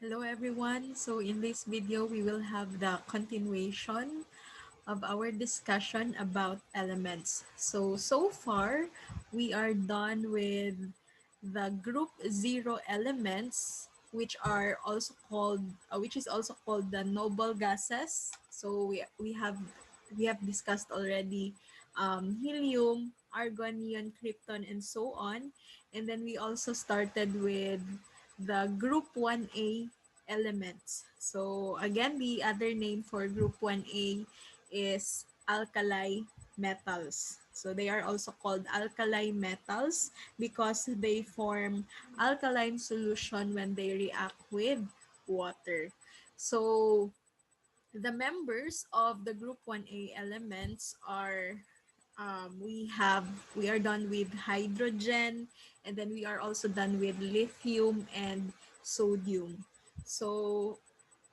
Hello everyone. So in this video, we will have the continuation of our discussion about elements. So far, we are done with the group zero elements, which is also called the noble gases. So we have discussed already helium, argon, neon, krypton, and so on. And then we also started with the group 1A elements. So again, the other name for group 1A is alkali metals. So they are also called alkali metals because they form alkaline solution when they react with water. So the members of the group 1A elements are we are done with hydrogen, and then we are also done with lithium and sodium. So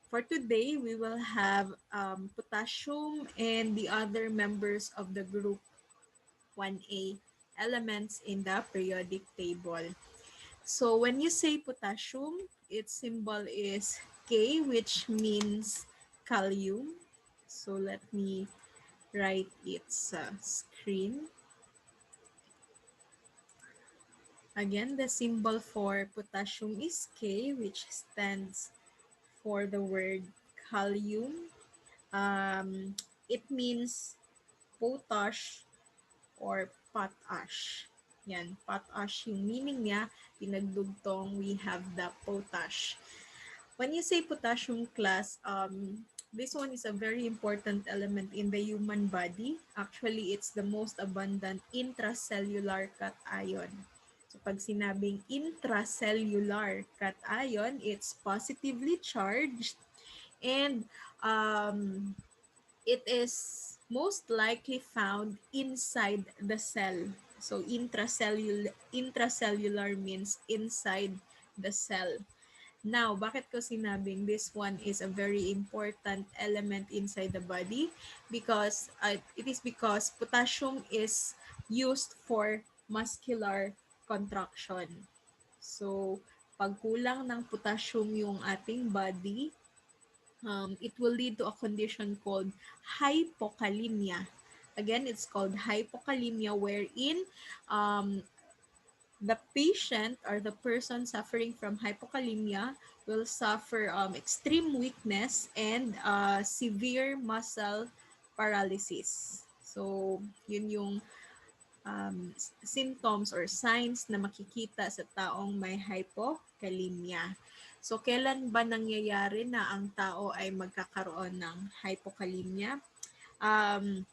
for today, we will have potassium and the other members of the group 1A elements in the periodic table. So when you say potassium, its symbol is K, which means kalium. So let me write its screen. Again, the symbol for potassium is K, which stands for the word kalium. It means potash or potash. Yan, potash yung meaning niya, pinagdugtong we have the potash. When you say potassium class, this one is a very important element in the human body. Actually, it's the most abundant intracellular cation. So pag sinabing intracellular cation, it's positively charged and um, it is most likely found inside the cell. So intracellular means inside the cell. Now, bakit ko sinabing this one is a very important element inside the body? Because it is because potassium is used for muscular contraction. So, pag kulang ng potassium yung ating body, it will lead to a condition called hypokalemia. Again, it's called hypokalemia, wherein um, the patient or the person suffering from hypokalemia will suffer extreme weakness and severe muscle paralysis. So, yun yung symptoms or signs na makikita sa taong may hypokalemia. So, kailan ba nangyayari na ang tao ay magkakaroon ng hypokalemia? Um,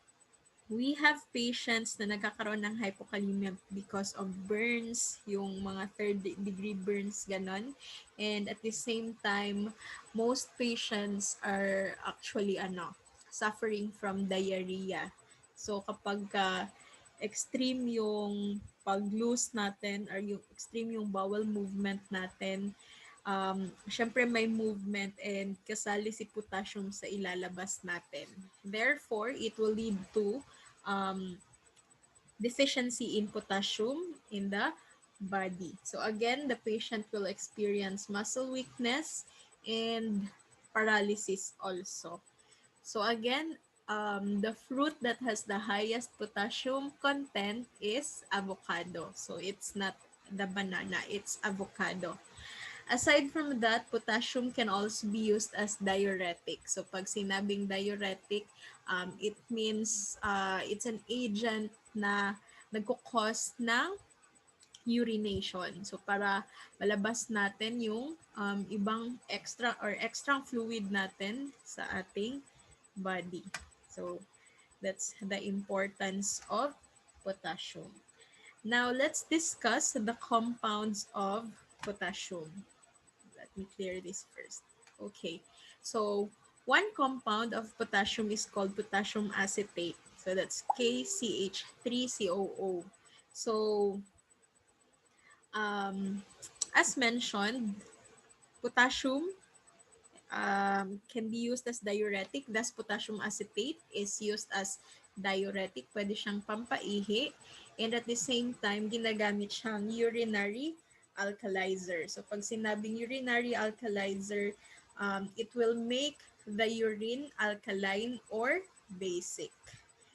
we have patients na nagkakaroon ng hypokalemia because of burns, yung mga third degree burns, ganon. And at the same time, most patients are actually suffering from diarrhea. So kapag extreme yung pag-lose natin or yung extreme yung bowel movement natin, syempre may movement and kasali si potassium sa ilalabas natin. Therefore, it will lead to um, deficiency in potassium in the body. So again, the patient will experience muscle weakness and paralysis also. So again, the fruit that has the highest potassium content is avocado. So it's not the banana, it's avocado. Aside from that, potassium can also be used as diuretic. So pag sinabing diuretic, it means it's an agent na nagkukos ng urination. So para malabas natin yung ibang extra fluid natin sa ating body. So that's the importance of potassium. Now let's discuss the compounds of potassium. Let me clear this first. Okay. So one compound of potassium is called potassium acetate. So that's KCH3COO. So um, as mentioned, potassium can be used as diuretic. Thus, potassium acetate is used as diuretic. Pwede siyang pampaihi. And at the same time, ginagamit siyang urinary alkalizer. So pag sinabing urinary alkalizer, it will make the urine alkaline or basic.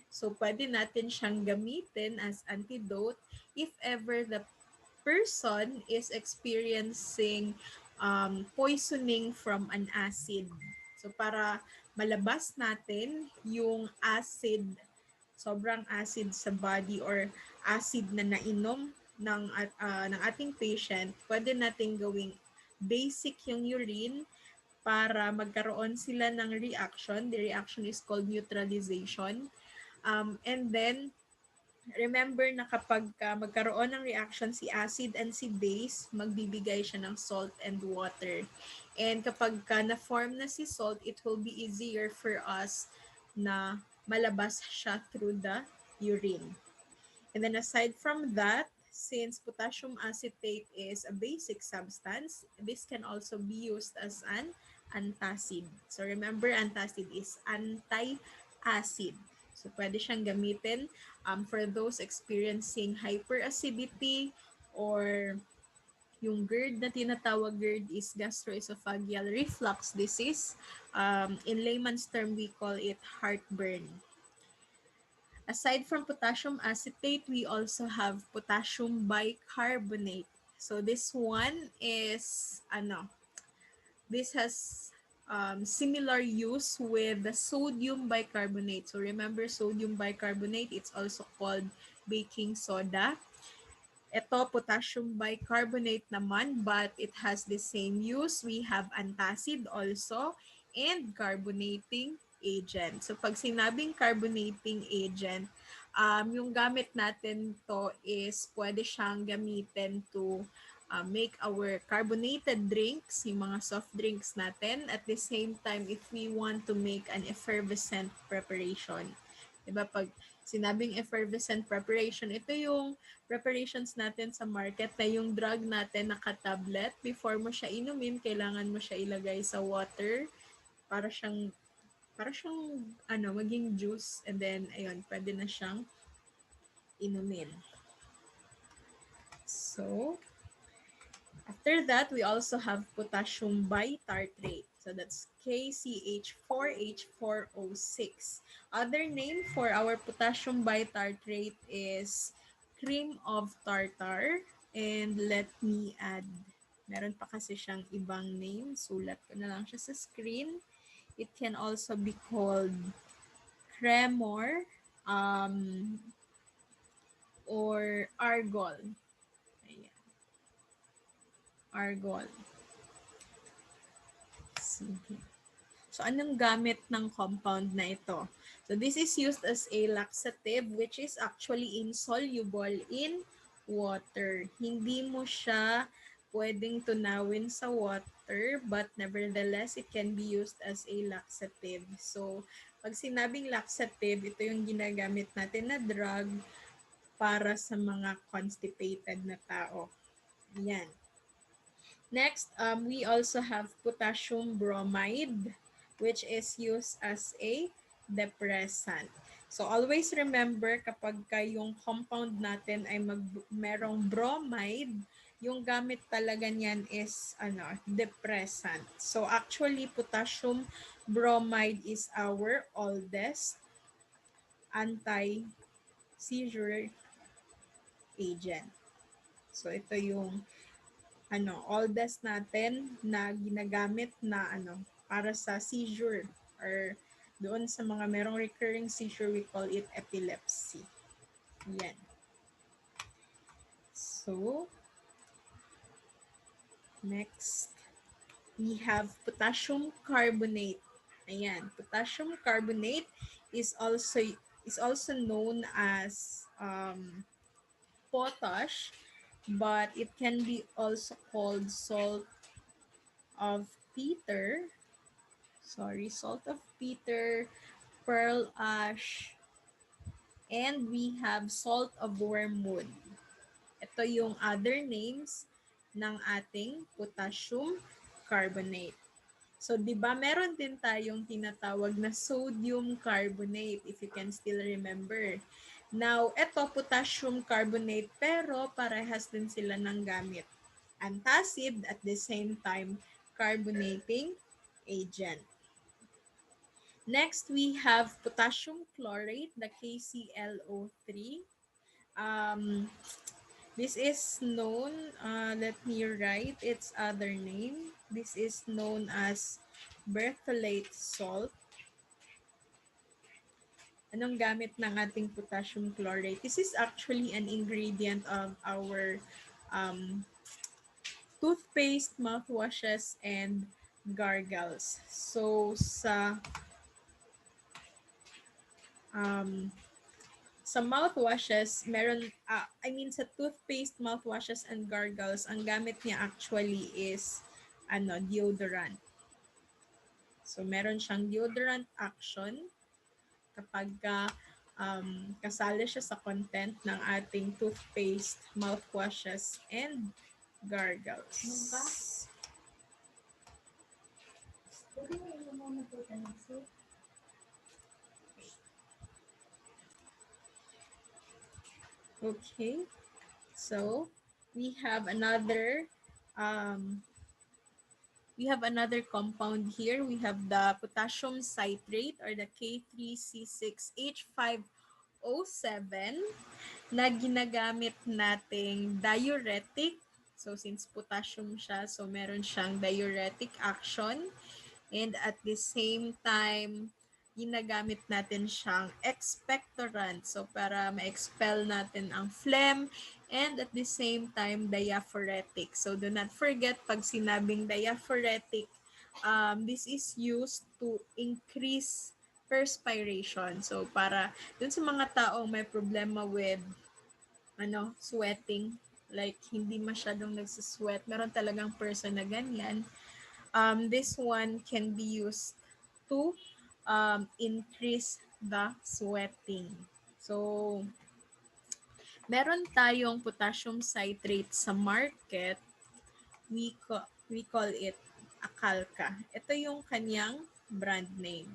So pwede natin siyang gamitin as antidote if ever the person is experiencing poisoning from an acid. So para malabas natin yung acid, sobrang acid sa body or acid na nainom ng ating patient, pwede natin gawing basic yung urine para magkaroon sila ng reaction. The reaction is called neutralization. And then, remember na kapag magkaroon ng reaction si acid and si base, magbibigay siya ng salt and water. And kapag na-form na si salt, it will be easier for us na malabas siya through the urine. And then aside from that, since potassium acetate is a basic substance, this can also be used as an antacid. So remember, antacid is anti-acid. So pwede siyang gamitin for those experiencing hyperacidity or yung GERD na tinatawag. GERD is gastroesophageal reflux disease. In layman's term, we call it heartburn. Aside from potassium acetate, we also have potassium bicarbonate. So this one is, this has similar use with the sodium bicarbonate. So remember, sodium bicarbonate, it's also called baking soda. Ito, potassium bicarbonate naman, but it has the same use. We have antacid also and carbonating agent. So pag sinabing carbonating agent, yung gamit natin to is pwede siyang gamitin to make our carbonated drinks, yung mga soft drinks natin. At the same time, if we want to make an effervescent preparation. Diba, pag sinabing effervescent preparation, ito yung preparations natin sa market na yung drug natin naka-tablet. Before mo siya inumin, kailangan mo siya ilagay sa water para siyang maging juice, and then ayun, pwede na siyang inumin. So after that, we also have potassium bitartrate. So that's KCH4H4O6. Other name for our potassium bitartrate is cream of tartar. And let me add, meron pa kasi siyang ibang name. Sulat ko na lang siya sa screen. It can also be called Cremor or Argol. Ayan. Argol. Sige. So, anong gamit ng compound na ito? So, this is used as a laxative which is actually insoluble in water. Hindi mo siya pwedeng tunawin sa water, but nevertheless, it can be used as a laxative. So, pag sinabing laxative, ito yung ginagamit natin na drug para sa mga constipated na tao. Yan. Next, we also have potassium bromide, which is used as a depressant. So always remember, kapag yung compound natin ay merong bromide, yung gamit talaga niyan is depressant. So actually, potassium bromide is our oldest anti-seizure agent. So ito yung oldest natin na ginagamit na para sa seizure or doon sa mga merong recurring seizure, we call it epilepsy. Yan. So, next, we have potassium carbonate. Ayan, potassium carbonate is also known as potash, but it can be also called salt of Peter. Salt of Peter, pearl ash, and we have salt of wormwood. Ito yung other names ng ating potassium carbonate. So, di ba meron din tayong tinatawag na sodium carbonate, if you can still remember. Now, ito potassium carbonate, pero parehas din sila ng gamit. antacid, at the same time carbonating agent. Next, we have potassium chlorate, the KClO3. Um, this is known, let me write its other name. This is known as bertholate salt. Anong gamit ng ating potassium chlorate? This is actually an ingredient of our toothpaste, mouthwashes, and gargles. So, um, sa mouthwashes, meron, sa toothpaste, mouthwashes, and gargles, ang gamit niya actually is, deodorant. So, meron siyang deodorant action kapag kasali siya sa content ng ating toothpaste, mouthwashes, and gargles. Okay, so we have another compound here. We have the potassium citrate or the K3C6H5O7 na ginagamit nating diuretic. So since potassium siya, so meron siyang diuretic action. And at the same time, ginagamit natin siyang expectorant. So para ma-expel natin ang phlegm, and at the same time, diaphoretic. So do not forget, pag sinabing diaphoretic, this is used to increase perspiration. So para dun sa mga taong may problema with sweating, like hindi masyadong nagsisweat, meron talagang person na ganyan, this one can be used to increase the sweating. So, meron tayong potassium citrate sa market. We call it Acalca. Ito yung kanyang brand name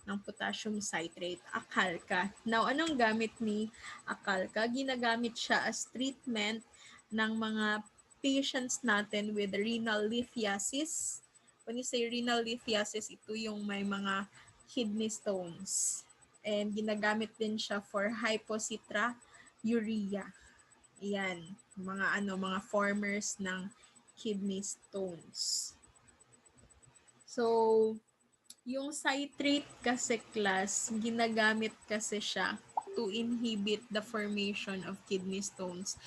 ng potassium citrate, Acalca. Now, anong gamit ni Acalca? Ginagamit siya as treatment ng mga patients natin with renal lithiasis. When you say renal lithiasis, ito yung may mga kidney stones. And ginagamit din siya for hypocitruria. Yan, mga formers ng kidney stones. So, yung citrate kasi class, ginagamit kasi siya to inhibit the formation of kidney stones.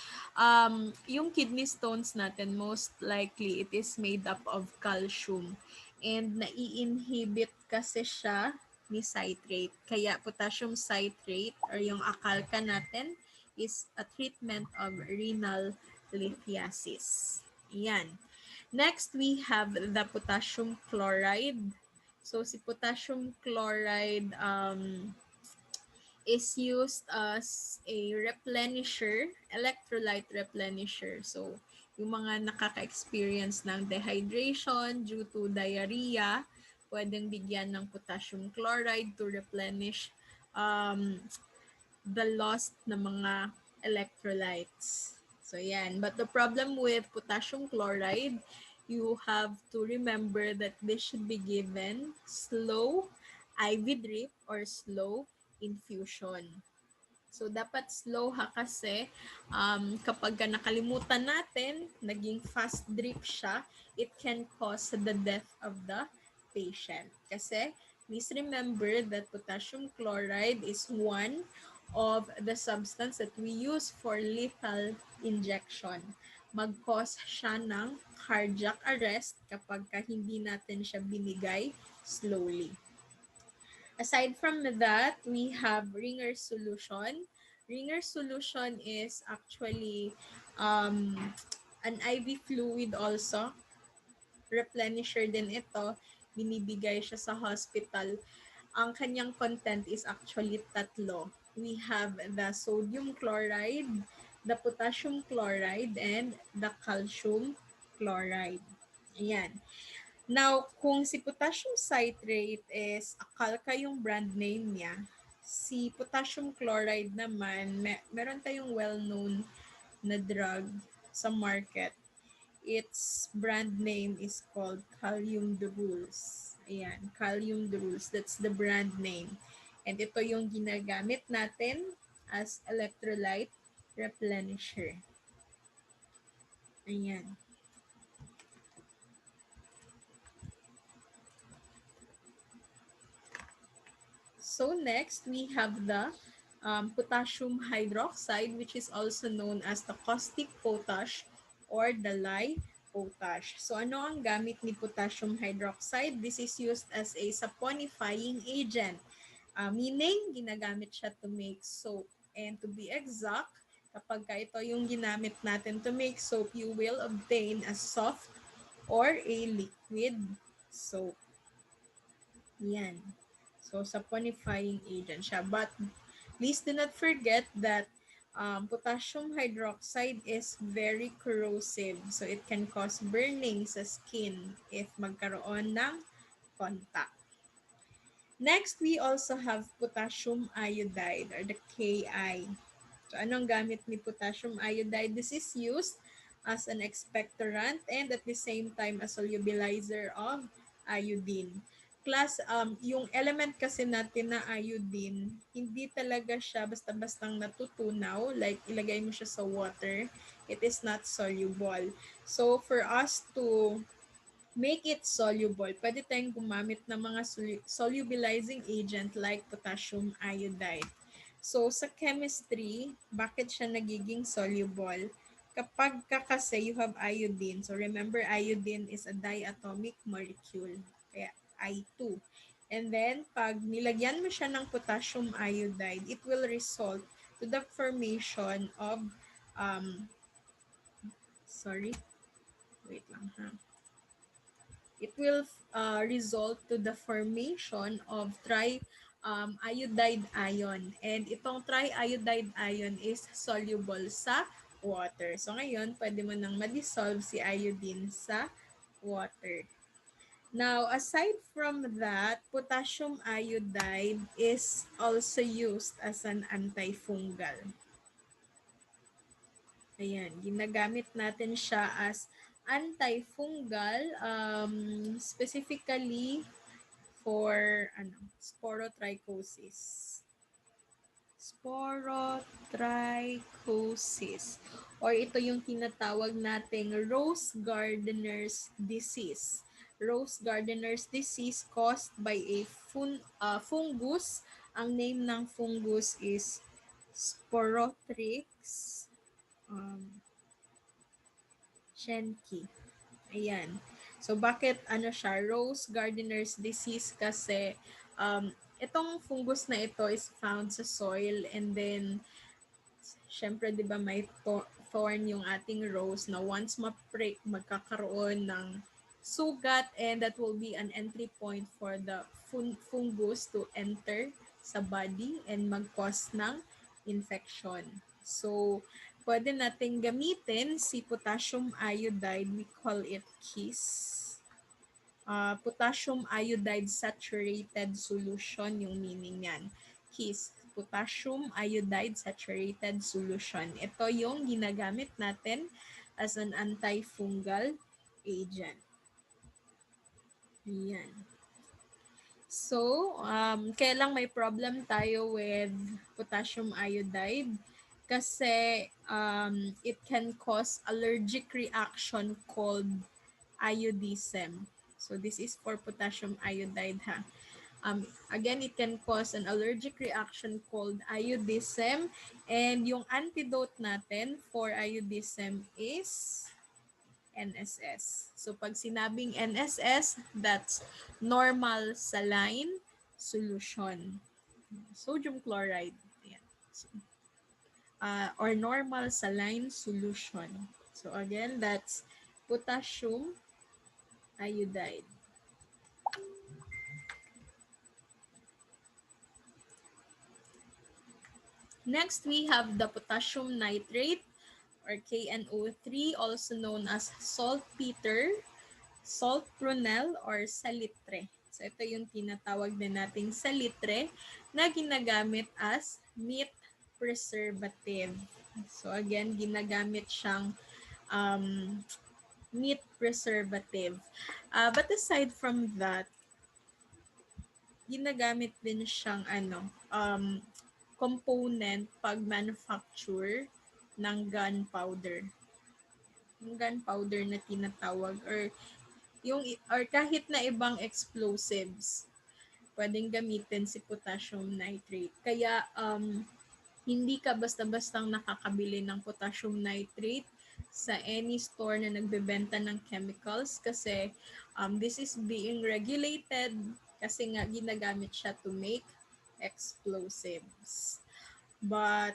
Yung kidney stones natin, most likely, it is made up of calcium. And nai-inhibit kasi siya ni citrate. Kaya potassium citrate or yung Acalca natin is a treatment of renal lithiasis. Yan. Next, we have the potassium chloride. So, si potassium chloride is used as a replenisher, electrolyte replenisher. So, yung mga nakaka-experience ng dehydration due to diarrhea, pwedeng bigyan ng potassium chloride to replenish the lost na mga electrolytes. So, yan. But the problem with potassium chloride, you have to remember that this should be given slow IV drip or slow infusion. So, dapat slow kasi kapag nakalimutan natin, naging fast drip siya, it can cause the death of the patient. Kasi, please remember that potassium chloride is one of the substance that we use for lethal injection. Mag-cause siya ng cardiac arrest kapag hindi natin siya binigay slowly. Aside from that, we have Ringer solution. Ringer solution is actually an IV fluid also. Replenisher din ito. Binibigay siya sa hospital. Ang kanyang content is actually tatlo. We have the sodium chloride, the potassium chloride, and the calcium chloride. Ayan. Now, kung si potassium citrate is Acalca yung brand name niya, si potassium chloride naman, meron tayong well-known na drug sa market. its brand name is called Kalium Duruls. Ayan, Kalium Duruls. That's the brand name. And ito yung ginagamit natin as electrolyte replenisher. Ayan. So next, we have the potassium hydroxide, which is also known as the caustic potash or the lye potash. So ano ang gamit ni potassium hydroxide? This is used as a saponifying agent, meaning ginagamit siya to make soap. And to be exact, kapag ito yung ginamit natin to make soap, you will obtain a soft or a liquid soap. Yan. So, saponifying agent siya. But please do not forget that potassium hydroxide is very corrosive. So, it can cause burning sa skin if magkaroon ng contact. Next, we also have potassium iodide or the Ki. So, anong gamit ni potassium iodide? This is used as an expectorant and at the same time a solubilizer of iodine. Plus, yung element kasi natin na iodine, hindi talaga siya basta-bastang natutunaw, like ilagay mo siya sa water, it is not soluble. So, for us to make it soluble, pwede tayong gumamit ng mga solubilizing agent like potassium iodide. So, sa chemistry, bakit siya nagiging soluble? Kapag kasi you have iodine, so remember iodine is a diatomic molecule, kaya I2. And then, pag nilagyan mo siya ng potassium iodide, it will result to the formation of, wait lang ha. It will result to the formation of iodide ion. And itong triiodide ion is soluble sa water. So ngayon, pwede mo nang ma-dissolve si iodine sa water. Now, aside from that, potassium iodide is also used as an antifungal. Ayan, ginagamit natin siya as antifungal, specifically for sporotrichosis. Sporotrichosis. Or ito yung tinatawag nating rose gardener's disease. Rose gardener's disease caused by a fungus. Ang name ng fungus is Sporothrix Schenke. Ayan. So, bakit siya? Rose gardener's disease kasi itong fungus na ito is found sa soil and then syempre, di ba may thorn yung ating rose na once ma-prick, magkakaroon ng sugat and that will be an entry point for the fungus to enter sa body and mag-cause ng infection. So, pwede nating gamitin si potassium iodide. We call it KISS. Potassium iodide saturated solution yung meaning niyan. KISS, potassium iodide saturated solution. Ito yung ginagamit natin as an antifungal agent. Yan. So, kaya lang may problem tayo with potassium iodide kasi it can cause allergic reaction called iodism. So this is for potassium iodide ha. Again, it can cause an allergic reaction called iodism and yung antidote natin for iodism is NSS. So pag sinabing NSS, that's normal saline solution. Sodium chloride. Ayan. Or normal saline solution. So again, that's potassium iodide. Next, we have the potassium nitrate or KNO3, also known as saltpeter, saltprunel, or salitre. So ito yung tinatawag na nating salitre na ginagamit as meat preservative. So again, ginagamit siyang meat preservative. But aside from that, ginagamit din siyang component pag manufacture ng gunpowder. Yung gunpowder na tinatawag or kahit na ibang explosives, pwedeng gamitin si potassium nitrate. Kaya hindi ka basta-bastang nakakabili ng potassium nitrate sa any store na nagbebenta ng chemicals kasi this is being regulated kasi nga ginagamit siya to make explosives. But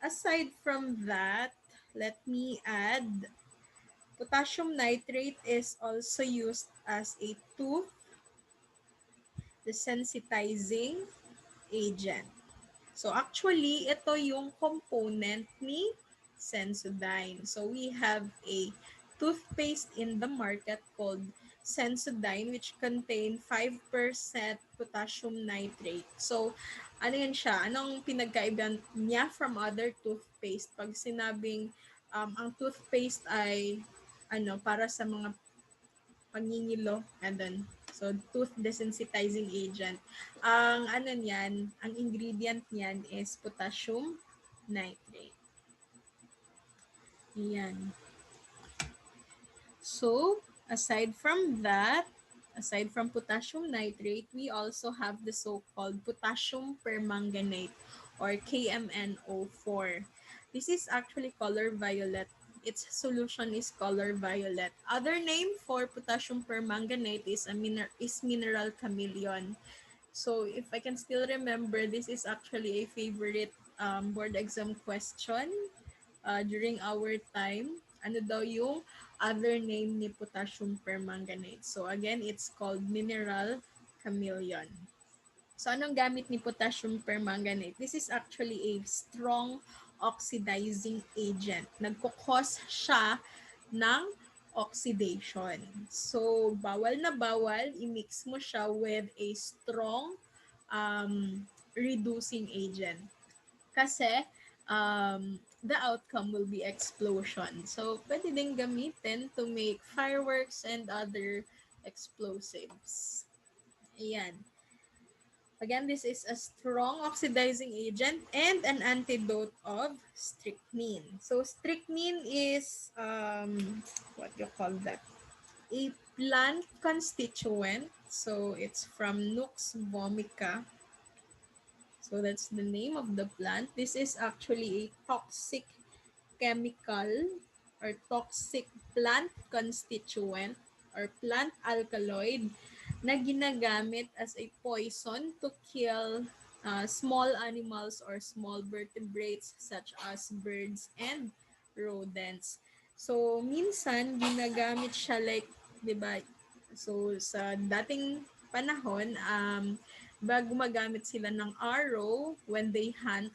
aside from that, let me add potassium nitrate is also used as a tooth desensitizing agent. So actually, ito yung component ni Sensodyne. So we have a toothpaste in the market called Sensodyne which contain 5% potassium nitrate. So ano yan siya? Anong pinagkaiba niya from other toothpaste? Pag sinabing ang toothpaste ay para sa mga pangingilo, and then so tooth desensitizing agent. Ang ingredient niyan is potassium nitrate. Yan. So, aside from potassium nitrate, we also have the so-called potassium permanganate or KMNO4. This is actually color violet. Its solution is color violet. Other name for potassium permanganate is mineral chameleon. So if I can still remember, this is actually a favorite board exam question during our time. Ano daw yung other name ni potassium permanganate? So again, it's called mineral chameleon. So anong gamit ni potassium permanganate? This is actually a strong oxidizing agent. Nagkukos siya ng oxidation. So bawal na bawal, i-mix mo siya with a strong reducing agent. Kasi the outcome will be explosion. So pwede din gamitin to make fireworks and other explosives. Ayan. Again, this is a strong oxidizing agent and an antidote of strychnine. So strychnine is, what you call that? A plant constituent. So it's from Nux vomica. So that's the name of the plant. This is actually a toxic chemical or toxic plant constituent or plant alkaloid na ginagamit as a poison to kill small animals or small vertebrates such as birds and rodents. So, minsan, ginagamit siya like, di ba, so sa dating panahon, gumagamit sila ng arrow when they hunt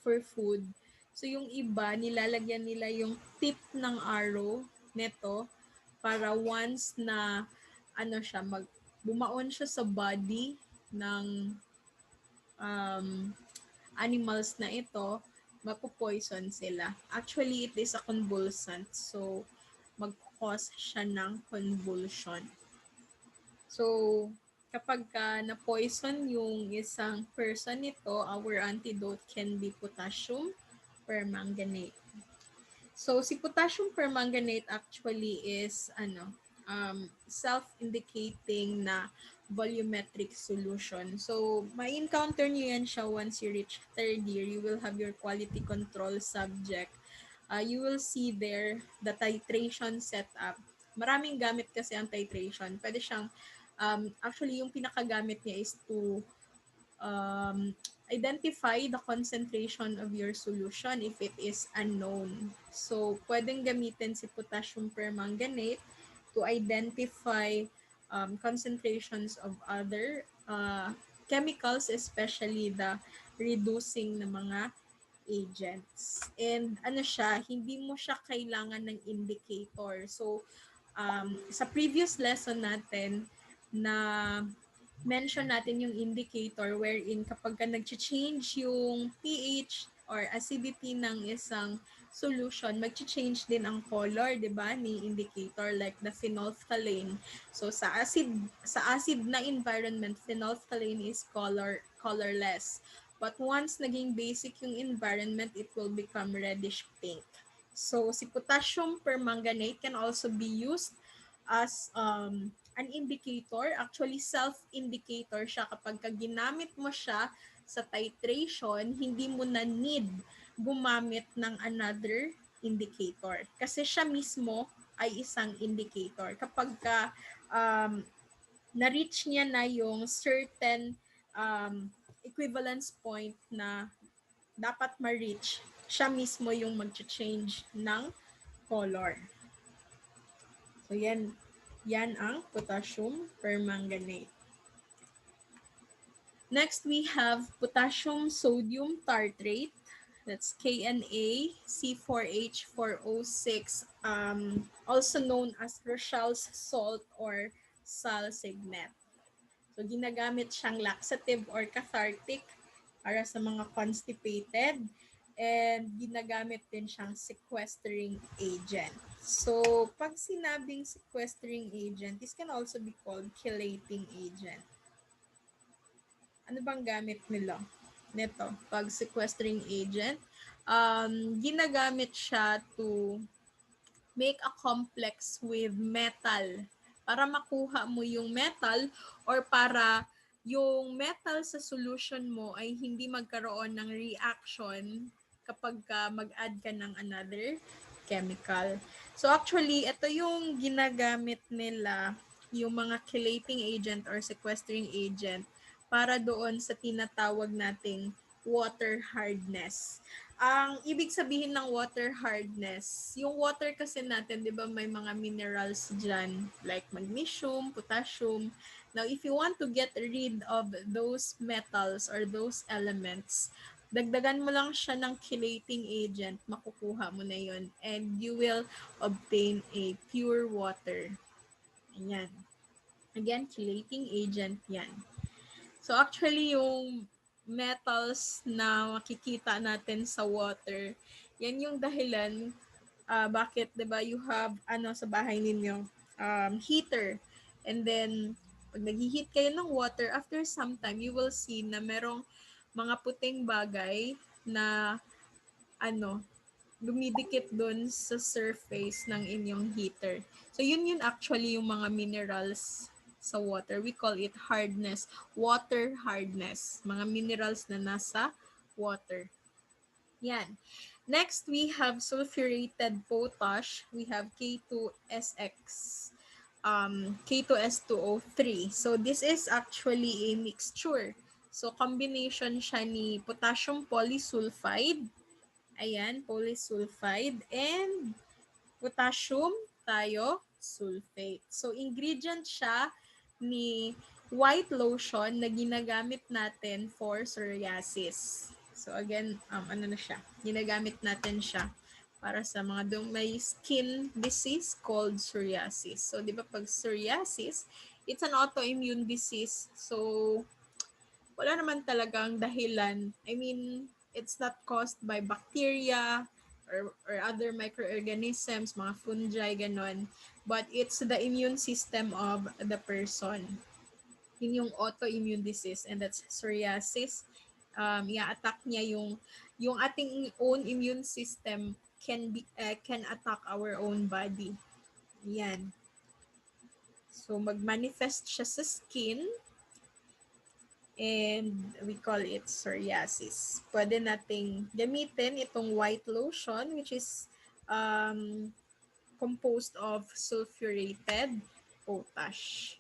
for food. So yung iba, nilalagyan nila yung tip ng arrow neto para once na bumaon siya sa body ng animals na ito, mapopoison sila. Actually, it is a convulsant. So, mag-cause siya ng convulsion. So, kapag na-poison yung isang person nito, our antidote can be potassium permanganate. So, si potassium permanganate actually is self-indicating na volumetric solution. So, may encounter nyo yan siya once you reach third year. You will have your quality control subject. You will see there the titration setup. Maraming gamit kasi ang titration. Pwede siyang, actually yung pinakagamit niya is to identify the concentration of your solution if it is unknown. So, pwedeng gamitin si potassium permanganate to identify concentrations of other chemicals, especially the reducing na mga agents. And hindi mo siya kailangan ng indicator. So, sa previous lesson natin na mention natin yung indicator wherein kapag ka nag-change yung pH or acidity ng isang solution, mag-change din ang color, 'di ba, ni indicator like the phenolphthalein. So sa acid na environment, phenolphthalein is colorless. But once naging basic yung environment, it will become reddish pink. So si potassium permanganate can also be used as an indicator. Actually, self-indicator siya kapag ginamit mo siya sa titration, hindi mo na need gumamit ng another indicator. Kasi siya mismo ay isang indicator. Kapag na-reach niya na yung certain equivalence point na dapat ma-reach, siya mismo yung mag-change ng color. So yan ang potassium permanganate. Next, we have potassium sodium tartrate. That's KNaC4H4O6, also known as Rochelle's salt or salsignet. So, ginagamit siyang laxative or cathartic para sa mga constipated, and ginagamit din siyang sequestering agent. So, pag sinabing sequestering agent, this can also be called chelating agent. Ano bang gamit nila nito? Pag sequestering agent, ginagamit siya to make a complex with metal para makuha mo yung metal, or para yung metal sa solution mo ay hindi magkaroon ng reaction kapag mag-add ka ng another chemical. So actually, ito yung ginagamit nila, yung mga chelating agent or sequestering agent, para doon sa tinatawag nating water hardness. Ang ibig sabihin ng water hardness, yung water kasi natin, di ba, may mga minerals dyan, like magnesium, potassium. Now, if you want to get rid of those metals or those elements, dagdagan mo lang siya ng chelating agent, makukuha mo na yun, and you will obtain a pure water. Ayan. Again, chelating agent yan. So actually, yung metals na makikita natin sa water, yan yung dahilan bakit, 'di ba, you have sa bahay ninyo, heater. And then pag nag-heat kayo ng water, after some time you will see na merong mga puting bagay na dumidikit doon sa surface ng inyong heater. So yun actually yung mga minerals sa water. We call it hardness, water hardness, mga minerals na nasa water. Yan. Next, we have sulfurated potash. We have K2SX, K2S2O3. So this is actually a mixture. So combination siya ni potassium polysulfide, ayan, polysulfide, and potassium thiosulfate. So, ingredient siya ni white lotion na ginagamit natin for psoriasis. So, again, ginagamit natin siya para sa mga may skin disease called psoriasis. So, di ba pag psoriasis, it's an autoimmune disease. So, wala naman talagang dahilan. I mean, it's not caused by bacteria or other microorganisms, mga fungi, ganon. But it's the immune system of the person. Yun yung autoimmune disease, and that's psoriasis. I-attack niya yung ating own immune system can attack our own body. Yan. So, mag-manifest siya sa skin, and we call it psoriasis. Pwede nating gamitin itong white lotion, which is composed of sulfurated potash.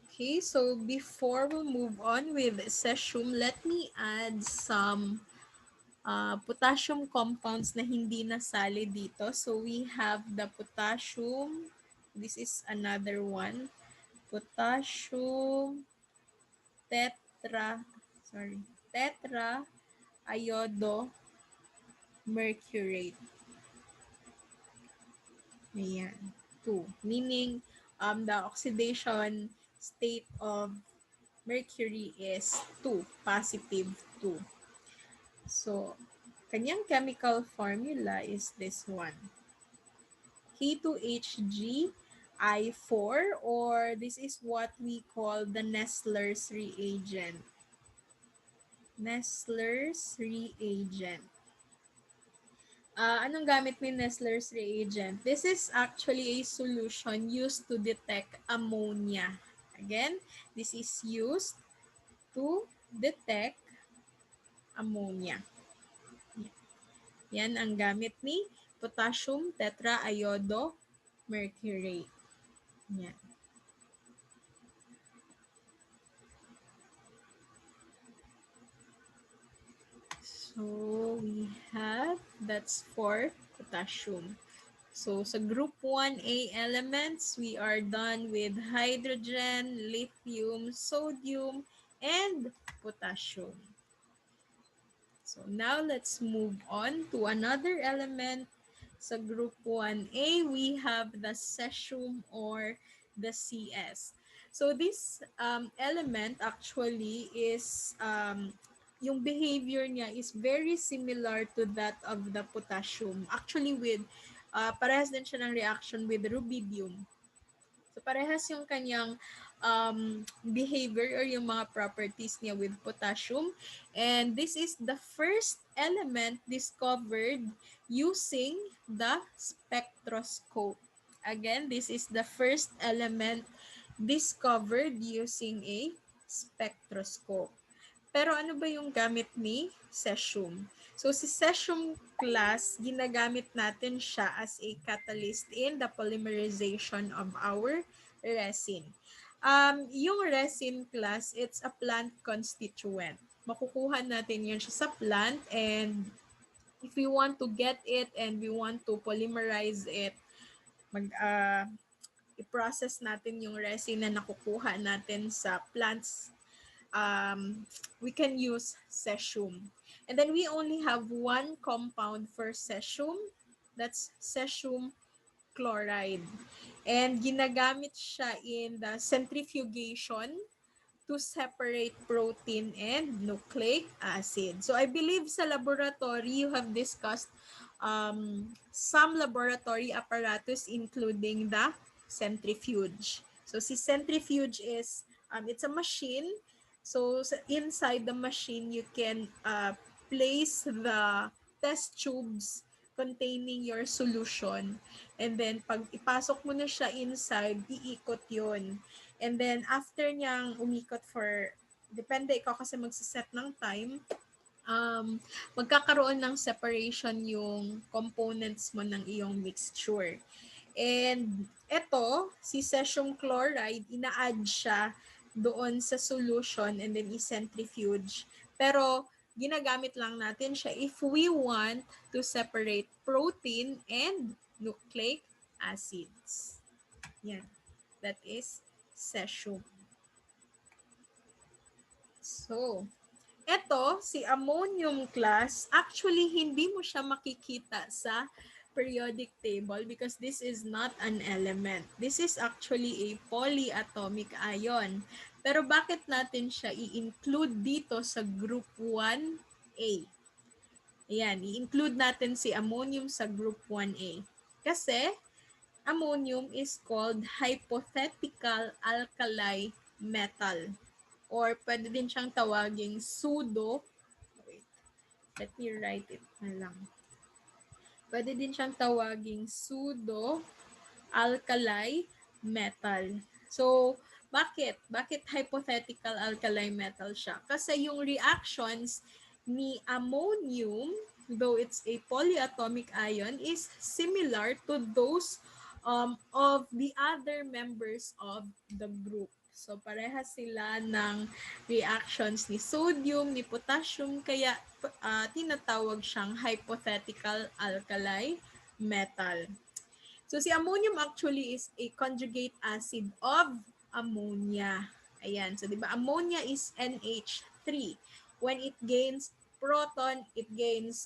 Okay, so before we move on with cesium, let me add some potassium compounds na hindi nasali dito. So we have the potassium. This is another one. Potassium tetra iodomercurate. Ayan, 2. Meaning, the oxidation state of mercury is 2, positive 2. So, kanyang chemical formula is this one. K2HgI4, or this is what we call the Nessler's reagent. Nessler's reagent. Anong gamit ni Nessler's reagent? This is actually a solution used to detect ammonia. Again, this is used to detect ammonia. Yan ang gamit ni potassium tetraiodomercury. Yan. So, we have, that's for potassium. So, sa group 1A elements, we are done with hydrogen, lithium, sodium, and potassium. So, now let's move on to another element. Sa group 1A, we have the cesium or the CS. So, this element actually is yung behavior niya is very similar to that of the potassium. Actually, parehas din siya ng reaction with rubidium. So, parehas yung kanyang behavior or yung mga properties niya with potassium. And this is the first element discovered using the spectroscope. Again, this is the first element discovered using a spectroscope. Pero ano ba yung gamit ni cesium? So si cesium class, ginagamit natin siya as a catalyst in the polymerization of our resin. Yung resin class, it's a plant constituent. Makukuha natin yan siya sa plant, and if we want to get it and we want to polymerize it, i-process natin yung resin na nakukuha natin sa plants, we can use cesium. And then we only have one compound for cesium. That's cesium chloride. And ginagamit siya in the centrifugation to separate protein and nucleic acid. So I believe sa laboratory, you have discussed some laboratory apparatus including the centrifuge. So si centrifuge is, it's a machine. So inside the machine, you can place the test tubes containing your solution. And then pag ipasok mo na siya inside, iikot yun. And then after niyang umikot for, depende ikaw kasi magsiset ng time, magkakaroon ng separation yung components mo ng iyong mixture. And ito, si cesium chloride, ina-add siya doon sa solution and then i-centrifuge. Pero ginagamit lang natin siya if we want to separate protein and nucleic acids. Yan. That is cesium. So, eto, si ammonium class, actually hindi mo siya makikita sa periodic table because this is not an element. This is actually a polyatomic ion. Pero bakit natin siya i-include dito sa group 1A? Ayan, i-include natin si ammonium sa group 1A. Kasi ammonium is called hypothetical alkali metal, or pwede din siyang tawaging pseudo, wait, let me write it na lang. Pwede din siyang tawaging pseudo alkali metal. So, bakit? Bakit hypothetical alkali metal siya? Kasi yung reactions ni ammonium, though it's a polyatomic ion, is similar to those of the other members of the group. So, parehas sila ng reactions ni sodium, ni potassium, kaya tinatawag siyang hypothetical alkali metal. So, si ammonium actually is a conjugate acid of ammonia. Ayan. So, di ba, ammonia is NH3. When it gains proton, it gains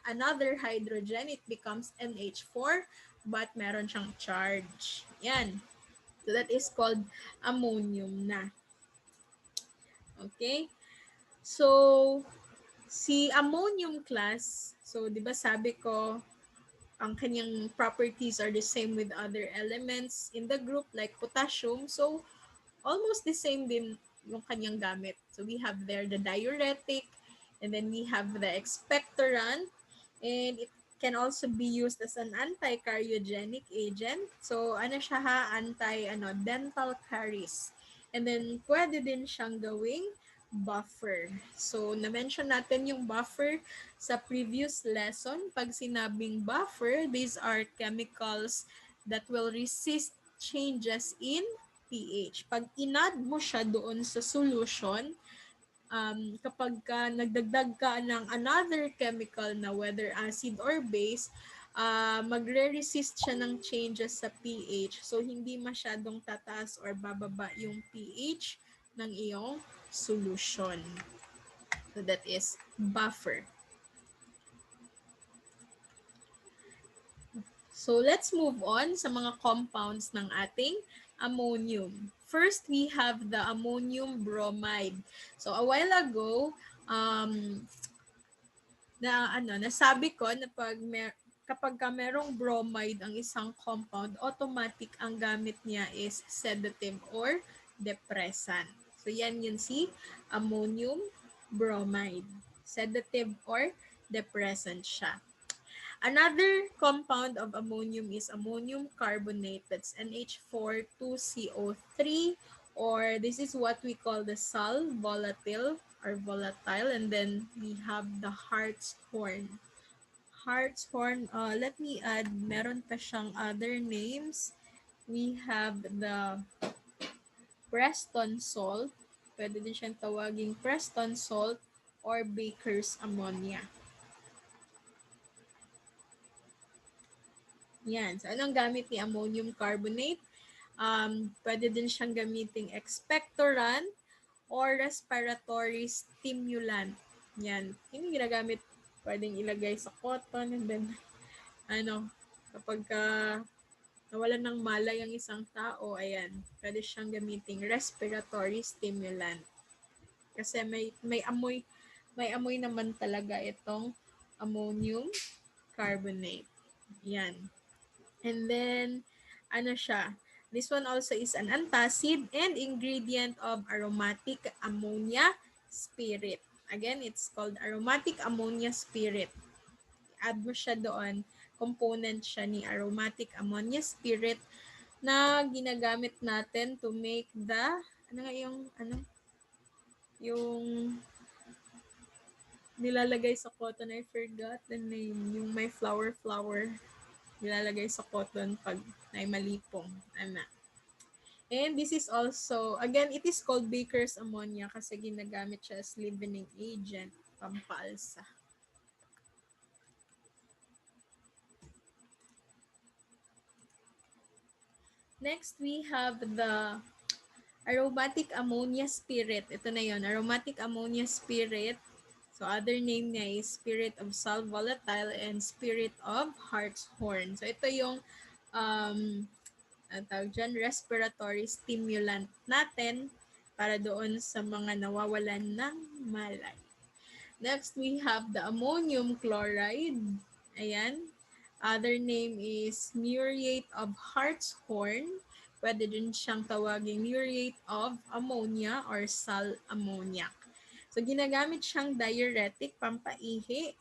another hydrogen, it becomes NH4, but meron siyang charge. Yan. So, that is called ammonium na. Okay? So, Si ammonium class, so di ba sabi ko, ang kanyang properties are the same with other elements in the group like potassium. So, almost the same din yung kanyang gamit. So, we have there the diuretic, and then we have the expectorant, and it can also be used as an anti-cariogenic agent. So, ano siya ha? Dental caries. And then, pwede din siyang gawing buffer. So, na-mention natin yung buffer sa previous lesson. Pag sinabing buffer, these are chemicals that will resist changes in pH. Pag inad mo siya doon sa solution, kapag ka nagdagdag ka ng another chemical na whether acid or base, magre-resist siya ng changes sa pH. So, hindi masyadong tataas or bababa yung pH ng iyong solution. So, that is buffer. So, let's move on sa mga compounds ng ating ammonium. First, we have the ammonium bromide. So, a while ago, nasabi ko na kapag merong bromide ang isang compound, automatic ang gamit niya is sedative or depressant. So, yan yun si ammonium bromide. Sedative or depressant siya. Another compound of ammonium is ammonium carbonate. That's NH4 2CO3, or this is what we call the sal volatile or volatile. And then we have the hartshorn. Hartshorn, let me add, meron pa siyang other names. We have the Preston salt. Pwede din siyang tawaging Preston salt or Baker's ammonia. Yan. So, anong gamit ni ammonium carbonate? Pwede din siyang gamiting expectorant or respiratory stimulant. Yan. Yung ginagamit, pwedeng ilagay sa cotton, and then, kapag nawalan ng malay ang isang tao, ayan, pwede siyang gamiting respiratory stimulant. Kasi may amoy naman talaga itong ammonium carbonate. Yan. And then, this one also is an antacid and ingredient of aromatic ammonia spirit. Again, it's called aromatic ammonia spirit. Add mo siya doon, component siya ni aromatic ammonia spirit na ginagamit natin to make the, yung nilalagay sa cotton, I forgot the name, yung may flower, nilalagay sa cotton pag ay malipong. And this is also, again, it is called Baker's ammonia kasi ginagamit siya as leavening agent, pampalsa. Next, we have the aromatic ammonia spirit. Ito na yon, aromatic ammonia spirit. So, other name niya is spirit of sal volatile and spirit of hartshorn. So, ito yung respiratory stimulant natin para doon sa mga nawawalan ng malay. Next, we have the ammonium chloride. Ayan. Other name is muriate of hartshorn. Pwede din siyang tawaging muriate of ammonia or sal ammoniac. So, ginagamit siyang diuretic, pampaihi.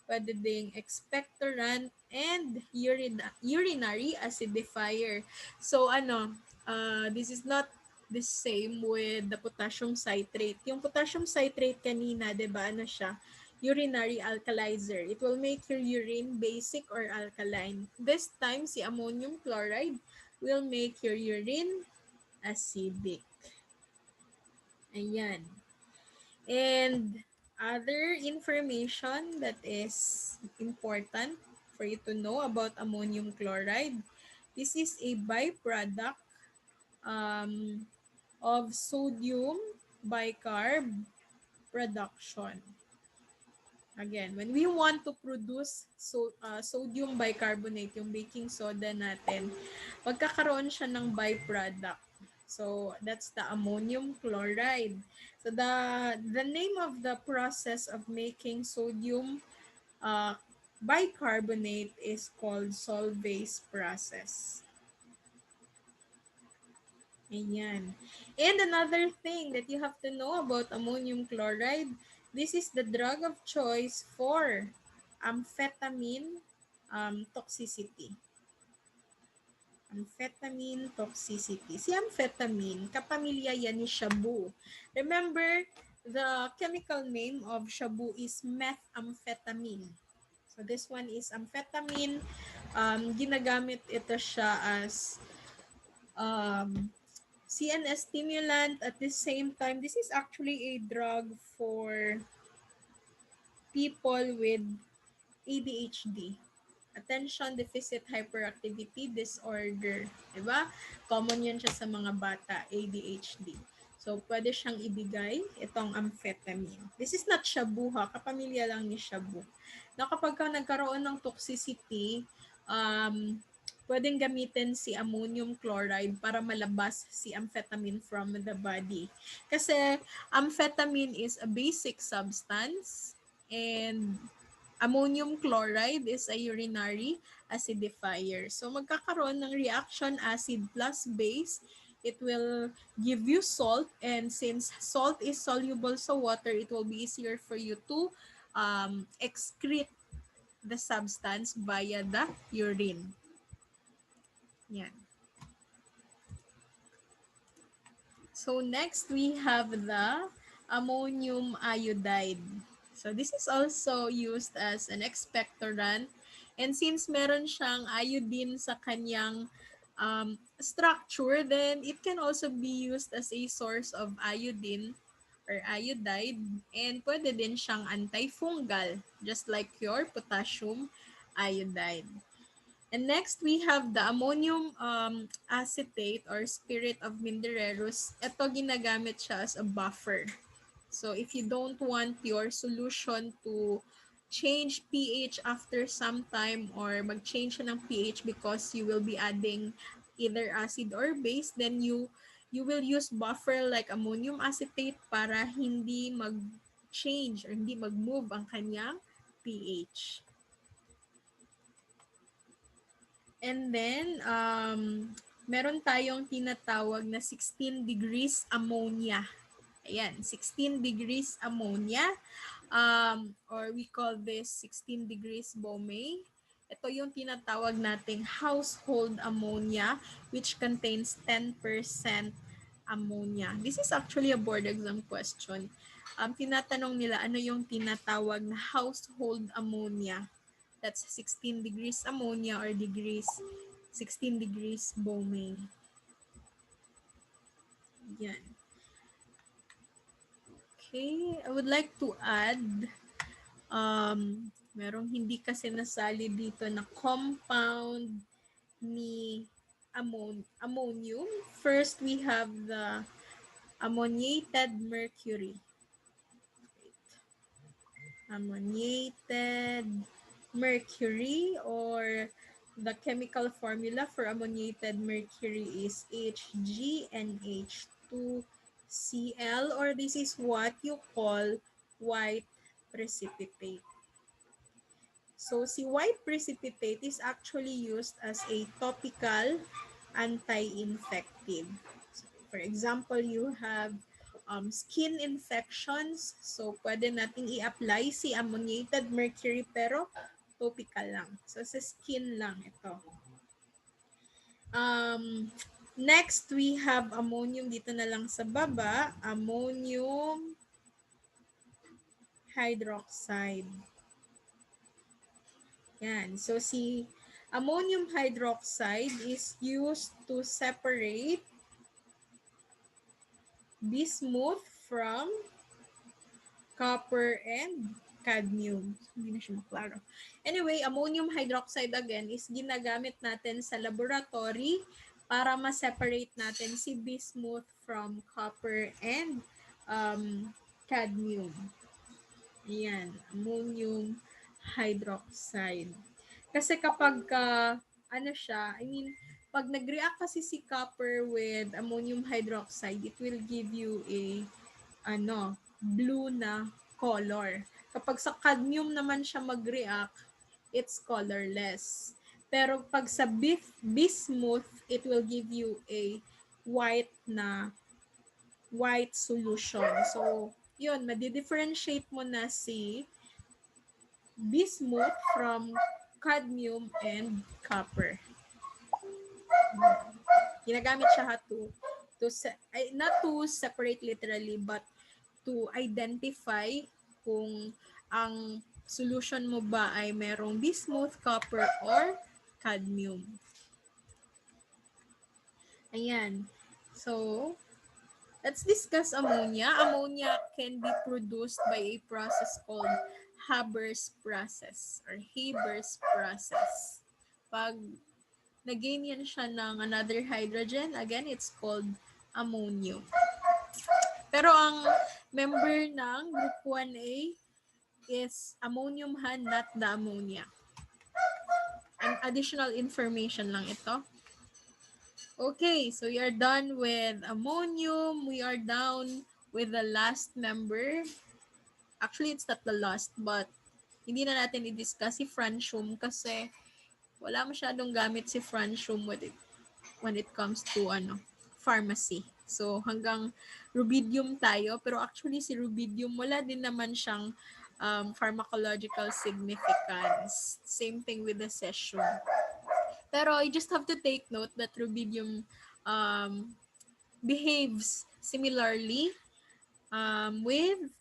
Pwede ding expectorant and urinary acidifier. So, this is not the same with the potassium citrate. Yung potassium citrate kanina, di ba, siya? Urinary alkalizer. It will make your urine basic or alkaline. This time, si ammonium chloride will make your urine acidic. Ayan. And other information that is important for you to know about ammonium chloride, this is a byproduct of sodium bicarb production. Again, when we want to produce sodium bicarbonate, yung baking soda natin, magkakaroon siya ng byproduct. So that's the ammonium chloride. So the name of the process of making sodium bicarbonate is called solvase process. Ayan. And another thing that you have to know about ammonium chloride, this is the drug of choice for amphetamine toxicity. Amphetamine toxicity. Si amphetamine, kapamilya yan ni shabu. Remember, the chemical name of shabu is methamphetamine. So this one is amphetamine. Ginagamit ito siya as CNS stimulant. At the same time, this is actually a drug for people with ADHD. Attention Deficit Hyperactivity Disorder. Diba? Common yan siya sa mga bata, ADHD. So, pwede siyang ibigay itong amphetamine. This is not shabu ha, kapamilya lang ni shabu. Na kapag ka nagkaroon ng toxicity, pwedeng gamitin si ammonium chloride para malabas si amphetamine from the body. Kasi amphetamine is a basic substance and ammonium chloride is a urinary acidifier. So magkakaroon ng reaction acid plus base. It will give you salt, and since salt is soluble sa water, it will be easier for you to excrete the substance via the urine. Yan. So next we have the ammonium iodide. So this is also used as an expectorant, and since meron siyang iodine sa kanyang structure, then it can also be used as a source of iodine or iodide, and pwede din siyang antifungal just like your potassium iodide. And next, we have the ammonium acetate or spirit of Mindererus. Ito ginagamit siya as a buffer. So if you don't want your solution to change pH after some time or mag-change siya ng pH because you will be adding either acid or base, then you will use buffer like ammonium acetate para hindi mag-change or hindi mag-move ang kanyang pH. And then, meron tayong tinatawag na 16 degrees ammonia. Ayan, 16 degrees ammonia. Or we call this 16 degrees Beaumet. Ito yung tinatawag nating household ammonia, which contains 10% ammonia. This is actually a board exam question. Tinatanong nila ano yung tinatawag na household ammonia. That's 16 degrees ammonia or 16 degrees Beaumet. Yan. Okay, I would like to add, merong hindi kasi nasali dito na compound ni ammonium. First, we have the ammoniated mercury. Ammoniated mercury, or the chemical formula for ammoniated mercury is HgNH2Cl, or this is what you call white precipitate. So si white precipitate is actually used as a topical anti-infective. So, for example, you have skin infections. So, pwede nating i-apply si ammoniated mercury pero topical lang. So, sa skin lang ito. Next, we have ammonium dito na lang sa baba. Ammonium hydroxide. Yan. So, si ammonium hydroxide is used to separate bismuth from copper and cadmium. Hindi na siya maklaro. Anyway, ammonium hydroxide again is ginagamit natin sa laboratory para ma-separate natin si bismuth from copper and cadmium. Ayan, ammonium hydroxide. Kasi kapag ano siya, Pag nag-react kasi si copper with ammonium hydroxide, it will give you a blue na color. Kapag sa cadmium naman siya mag-react, it's colorless. Pero pag sa bismuth, it will give you a white solution. So, yun, madi-differentiate mo na si bismuth from cadmium and copper. Ginagamit siya not to separate literally, but to identify kung ang solution mo ba ay merong bismuth, copper, or cadmium. Ayan. So, let's discuss ammonia. Ammonia can be produced by a process called Haber's process or Haber's process. Pag nag-gain yan siya ng another hydrogen, again, it's called ammonium. Pero ang member ng group 1A is ammonium not the ammonia. An additional information lang ito. Okay, so we are done with ammonium. We are down with the last member. Actually, it's not the last, but hindi na natin i-discuss si francium kasi wala masyadong gamit si francium when it comes to pharmacy. So hanggang rubidium tayo, pero actually si rubidium wala din naman siyang pharmacological significance. Same thing with the cesium. Pero you just have to take note that rubidium behaves similarly with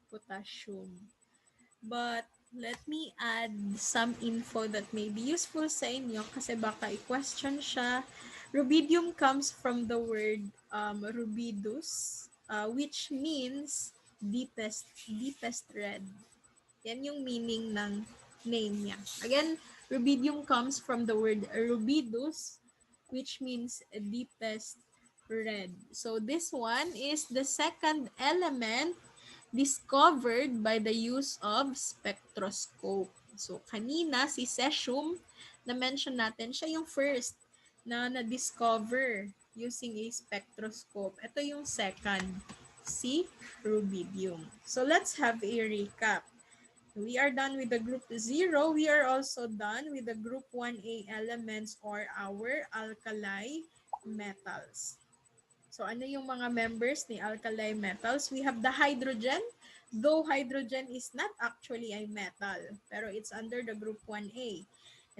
potassium. But let me add some info that may be useful sa inyo kasi baka i-question siya. Rubidium comes from the word rubidus, which means deepest red. Yan yung meaning ng name niya. Again, rubidium comes from the word rubidus, which means deepest red. So this one is the second element discovered by the use of spectroscope. So kanina si cesium, na-mention natin, siya yung first na na-discover using a spectroscope. Ito yung second, si rubidium. So let's have a recap. We are done with the group 0. We are also done with the group 1A elements or our alkali metals. So ano yung mga members ni alkali metals? We have the hydrogen, though hydrogen is not actually a metal, pero it's under the group 1A.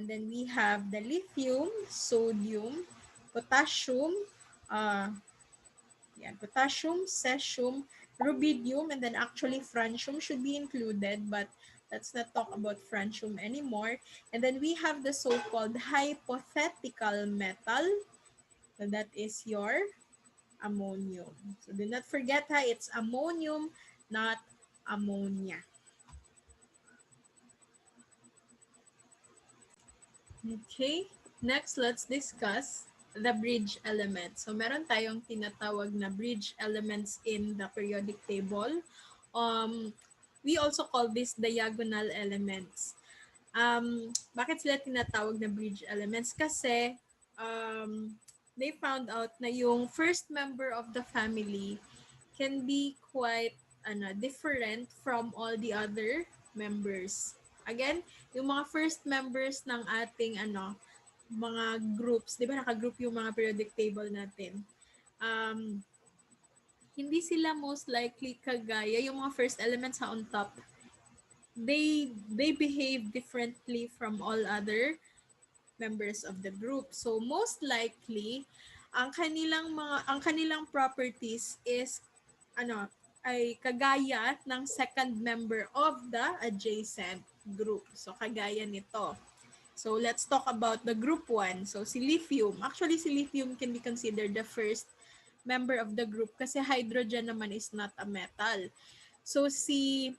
And then we have the lithium, sodium, potassium, potassium, cesium, rubidium, and then actually francium should be included, but let's not talk about francium anymore. And then we have the so-called hypothetical metal. So that is your ammonium. So do not forget it's ammonium, not ammonia. Okay, next let's discuss the bridge elements. So meron tayong tinatawag na bridge elements in the periodic table. We also call this diagonal elements. Bakit sila tinatawag na bridge elements? Kasi they found out na yung first member of the family can be quite different from all the other members. Again, yung mga first members ng ating mga groups, di ba naka-group yung mga periodic table natin. Hindi sila most likely kagaya yung mga first elements on top. They behave differently from all other members of the group. So most likely, ang kanilang properties is ay kagaya ng second member of the adjacent group. So kagaya nito. So let's talk about the group 1. So si lithium, actually si lithium can be considered the first member of the group kasi hydrogen naman is not a metal. So si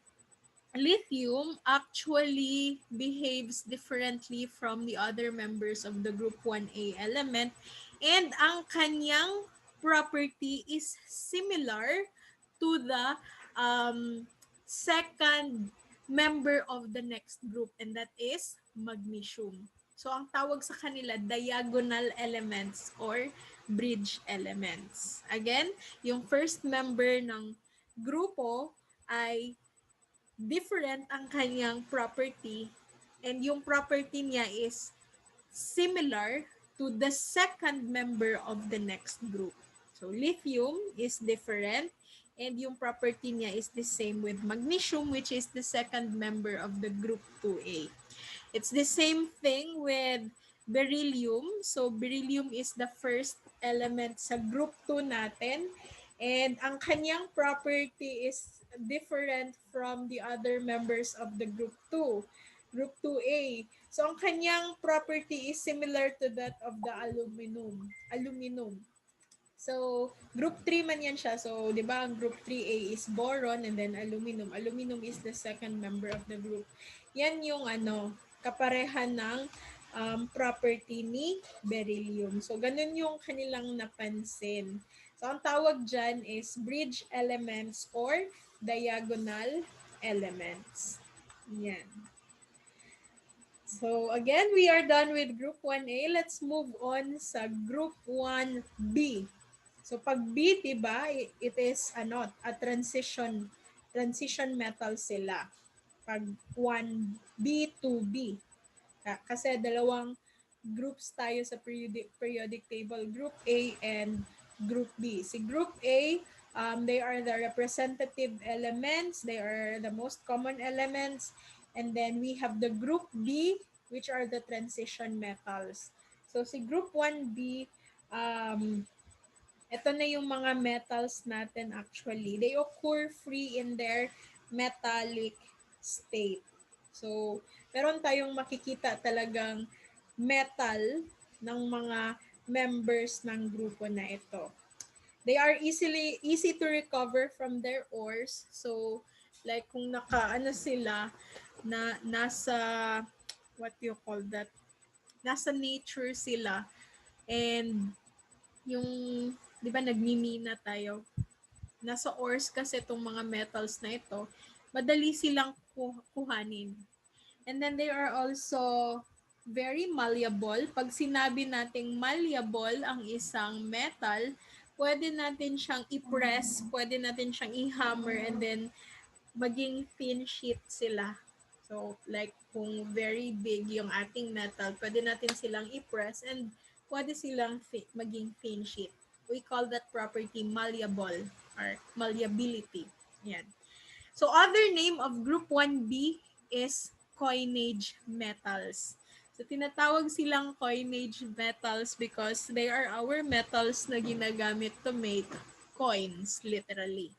lithium actually behaves differently from the other members of the group 1A element, and ang kanyang property is similar to the second member of the next group, and that is magnesium. So, ang tawag sa kanila, diagonal elements or bridge elements. Again, yung first member ng grupo ay different ang kanyang property and yung property niya is similar to the second member of the next group. So lithium is different and yung property niya is the same with magnesium, which is the second member of the group 2A. It's the same thing with beryllium. So beryllium is the first element sa group 2 natin. And ang kanyang property is different from the other members of the group 2. Group 2A. So ang kanyang property is similar to that of the aluminum. So, group 3 man yan siya. So, di ba, ang group 3A is boron and then aluminum. Aluminum is the second member of the group. Yan yung kaparehan ng property ni beryllium. So, ganun yung kanilang napansin. So, ang tawag dyan is bridge elements or diagonal elements. Yan. So, again, we are done with group 1A. Let's move on sa group 1B. So pag B, diba, it is a transition metal sila. Pag 1B, 2B. Kasi dalawang groups tayo sa periodic table, group A and group B. Si group A, they are the representative elements, they are the most common elements, and then we have the group B, which are the transition metals. So si group 1B, ito na yung mga metals natin actually. They occur free in their metallic state. So, meron tayong makikita talagang metal ng mga members ng grupo na ito. They are easy to recover from their ores. So, like kung sila na nasa, what you call that? Nasa nature sila. And yung, di ba, nagmimina tayo. Nasa ores kasi itong mga metals na ito, madali silang kuhanin. And then they are also very malleable. Pag sinabi nating malleable ang isang metal, pwede natin siyang i-press, pwede natin siyang i-hammer, and then maging thin sheet sila. So, like kung very big yung ating metal, pwede natin silang i-press and pwede silang maging thin sheet. We call that property malleable or malleability. Yan. So, other name of group 1B is coinage metals. So, tinatawag silang coinage metals because they are our metals na ginagamit to make coins, literally.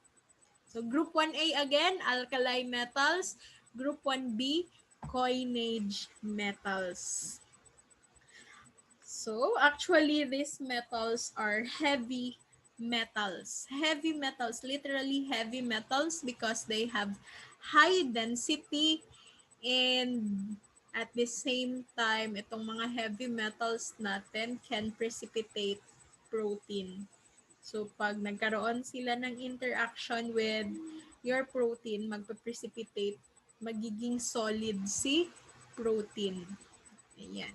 So, group 1A again, alkali metals. Group 1B, coinage metals. So, actually, these metals are heavy metals. Heavy metals, literally heavy metals because they have high density and at the same time, itong mga heavy metals natin can precipitate protein. So, pag nagkaroon sila ng interaction with your protein, magpa-precipitate, magiging solid si protein. Ayan.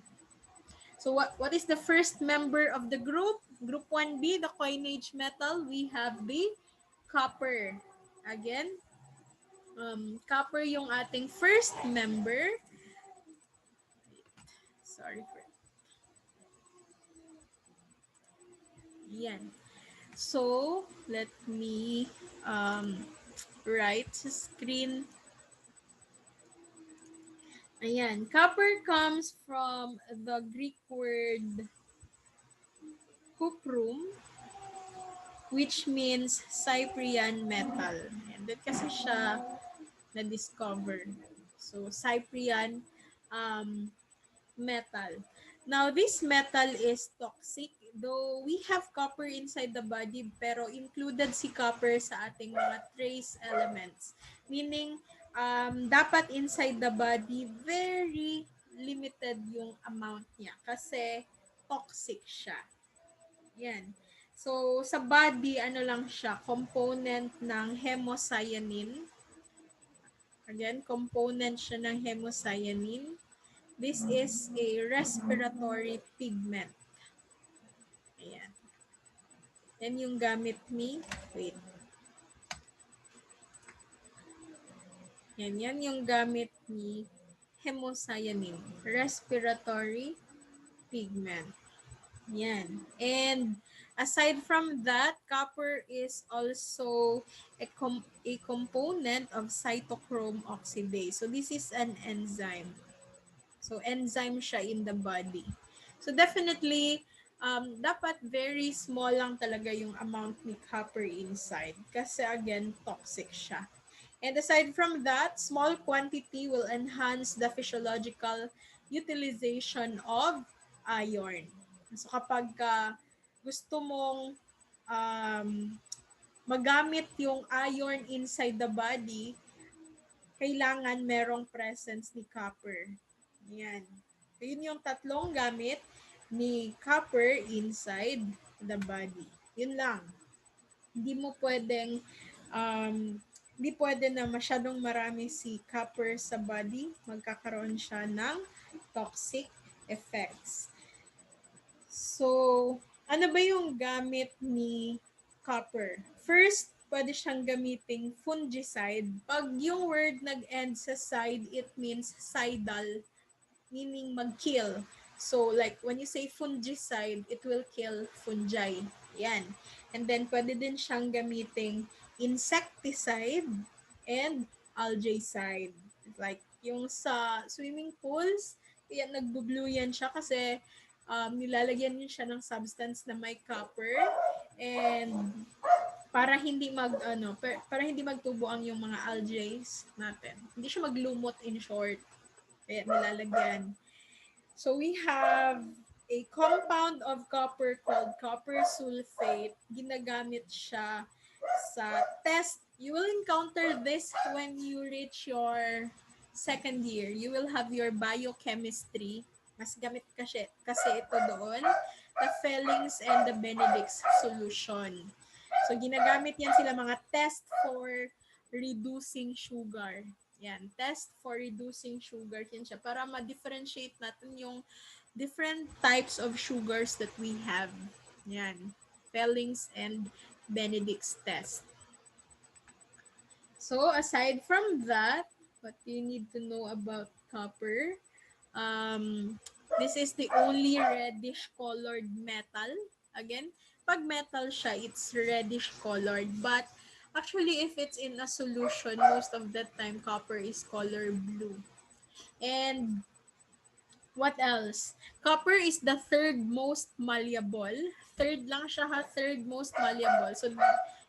So what is the first member of the group? Group 1B, the coinage metal, we have the copper. Again, copper yung ating first member. Sorry for yan. So, let me write sa screen. Ayan, copper comes from the Greek word cuprum, which means Cyprian metal. And that kasi siya na-discover. So, Cyprian metal. Now, this metal is toxic. Though we have copper inside the body, pero included si copper sa ating mga trace elements. Meaning, dapat inside the body, very limited yung amount niya kasi toxic siya. Yan. So, sa body, ano lang siya, component ng hemocyanin. Again, component siya ng hemocyanin. This is a respiratory pigment. Ayan. Yan yung gamit ni, wait. Yan yung gamit ni hemocyanin, respiratory pigment. Yan. And aside from that, copper is also a component of cytochrome oxidase. So this is an enzyme. So enzyme siya in the body. So definitely, dapat very small lang talaga yung amount ni copper inside. Kasi again, toxic siya. And aside from that, small quantity will enhance the physiological utilization of iron. So kapag gusto mong magamit yung iron inside the body, kailangan merong presence ni copper. Yan. So yun yung tatlong gamit ni copper inside the body. Yun lang. Hindi mo pwedeng hindi pwede na masyadong marami si copper sa body, magkakaroon siya ng toxic effects. So, ano ba yung gamit ni copper? First, pwede siyang gamiting fungicide. Pag yung word nag-end sa side, it means sidal, meaning mag-kill. So, like, when you say fungicide, it will kill fungi. Yan. And then, pwede din siyang gamiting insecticide and algaecide. Like, yung sa swimming pools, kaya nagbo-blue yan siya kasi nilalagyan niya siya ng substance na may copper and para hindi para hindi magtubo ang yung mga algae natin. Hindi siya maglumot in short. Kaya nilalagyan. So we have a compound of copper called copper sulfate. Ginagamit siya sa test. You will encounter this when you reach your second year. You will have your biochemistry. Mas gamit kasi ito doon. The Fellings and the Benedict's solution. So ginagamit yan sila mga test for reducing sugar. Yan, test for reducing sugar yan siya para ma-differentiate natin yung different types of sugars that we have. Yan, Fellings and Benedict's test. So aside from that, what you need to know about copper, this is the only reddish colored metal. Again, pag metal siya, it's reddish colored. But actually, if it's in a solution, most of the time, copper is color blue. And what else? Copper is the third most malleable. Third lang siya ha, third most malleable. So,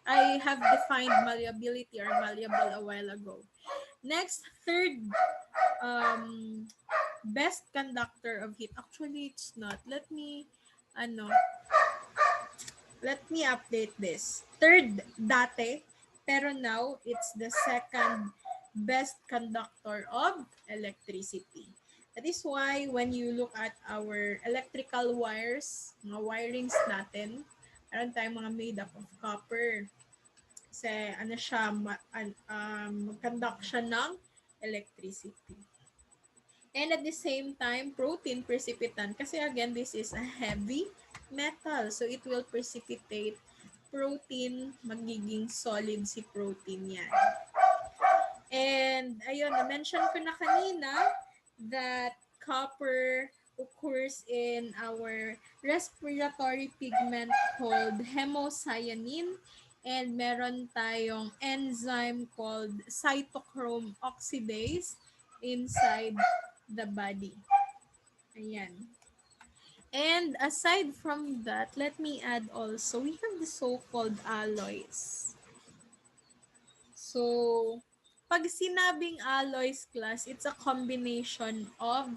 I have defined malleability or malleable a while ago. Next, third best conductor of heat. Actually, it's not. Let me update this. Third dati, pero now it's the second best conductor of electricity. That is why when you look at our electrical wires, mga wirings natin, meron tayong mga made up of copper. Kasi mag-conduct siya ng electricity. And at the same time, protein precipitant. Kasi again, this is a heavy metal. So it will precipitate protein. Magiging solid si protein yan. And ayun, na-mention ko na kanina that copper occurs in our respiratory pigment called hemocyanin. And meron tayong enzyme called cytochrome oxidase inside the body. Ayan. And aside from that, let me add also, we have the so-called alloys. So, pag sinabing alloys class, it's a combination of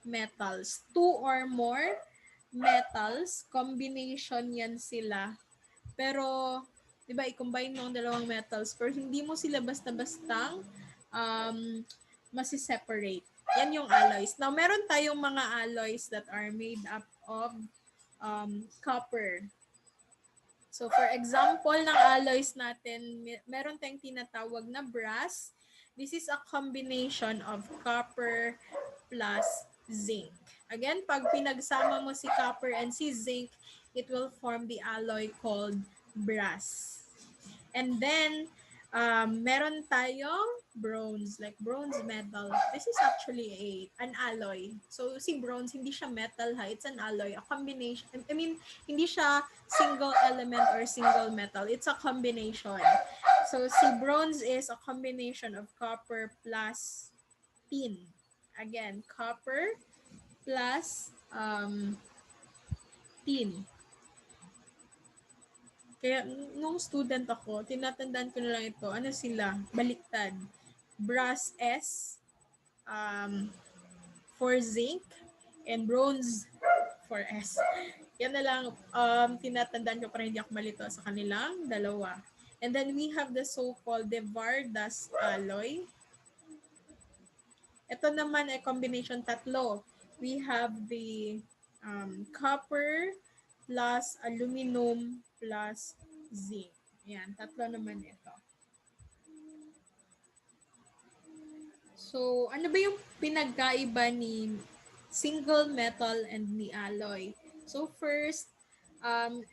metals. Two or more metals, combination yan sila. Pero, di ba, i-combine mo ang dalawang metals, pero hindi mo sila basta-bastang masi-separate. Yan yung alloys. Now, meron tayong mga alloys that are made up of copper. So, for example, ng alloys natin, meron tayong tinatawag na brass. This is a combination of copper plus zinc. Again, pag pinagsama mo si copper and si zinc, it will form the alloy called brass. And then, meron tayong bronze, like bronze metal. This is actually an alloy. So, si bronze, hindi siya metal ha. It's an alloy, a combination. I mean, hindi siya single element or single metal. It's a combination. So, si bronze is a combination of copper plus tin. Again, copper plus tin. Kaya nung student ako, tinatandaan ko na lang ito. Ano sila? Baliktad. Brass S for zinc and bronze for S. Yan na lang tinatandaan ko para hindi ako malito sa kanilang dalawa. And then we have the so-called the Vardas alloy. Ito naman ay combination tatlo. We have the copper plus aluminum plus zinc. Yan, tatlo naman ito. So, ano ba yung pinagkaiba ni single metal and ni alloy? So, first,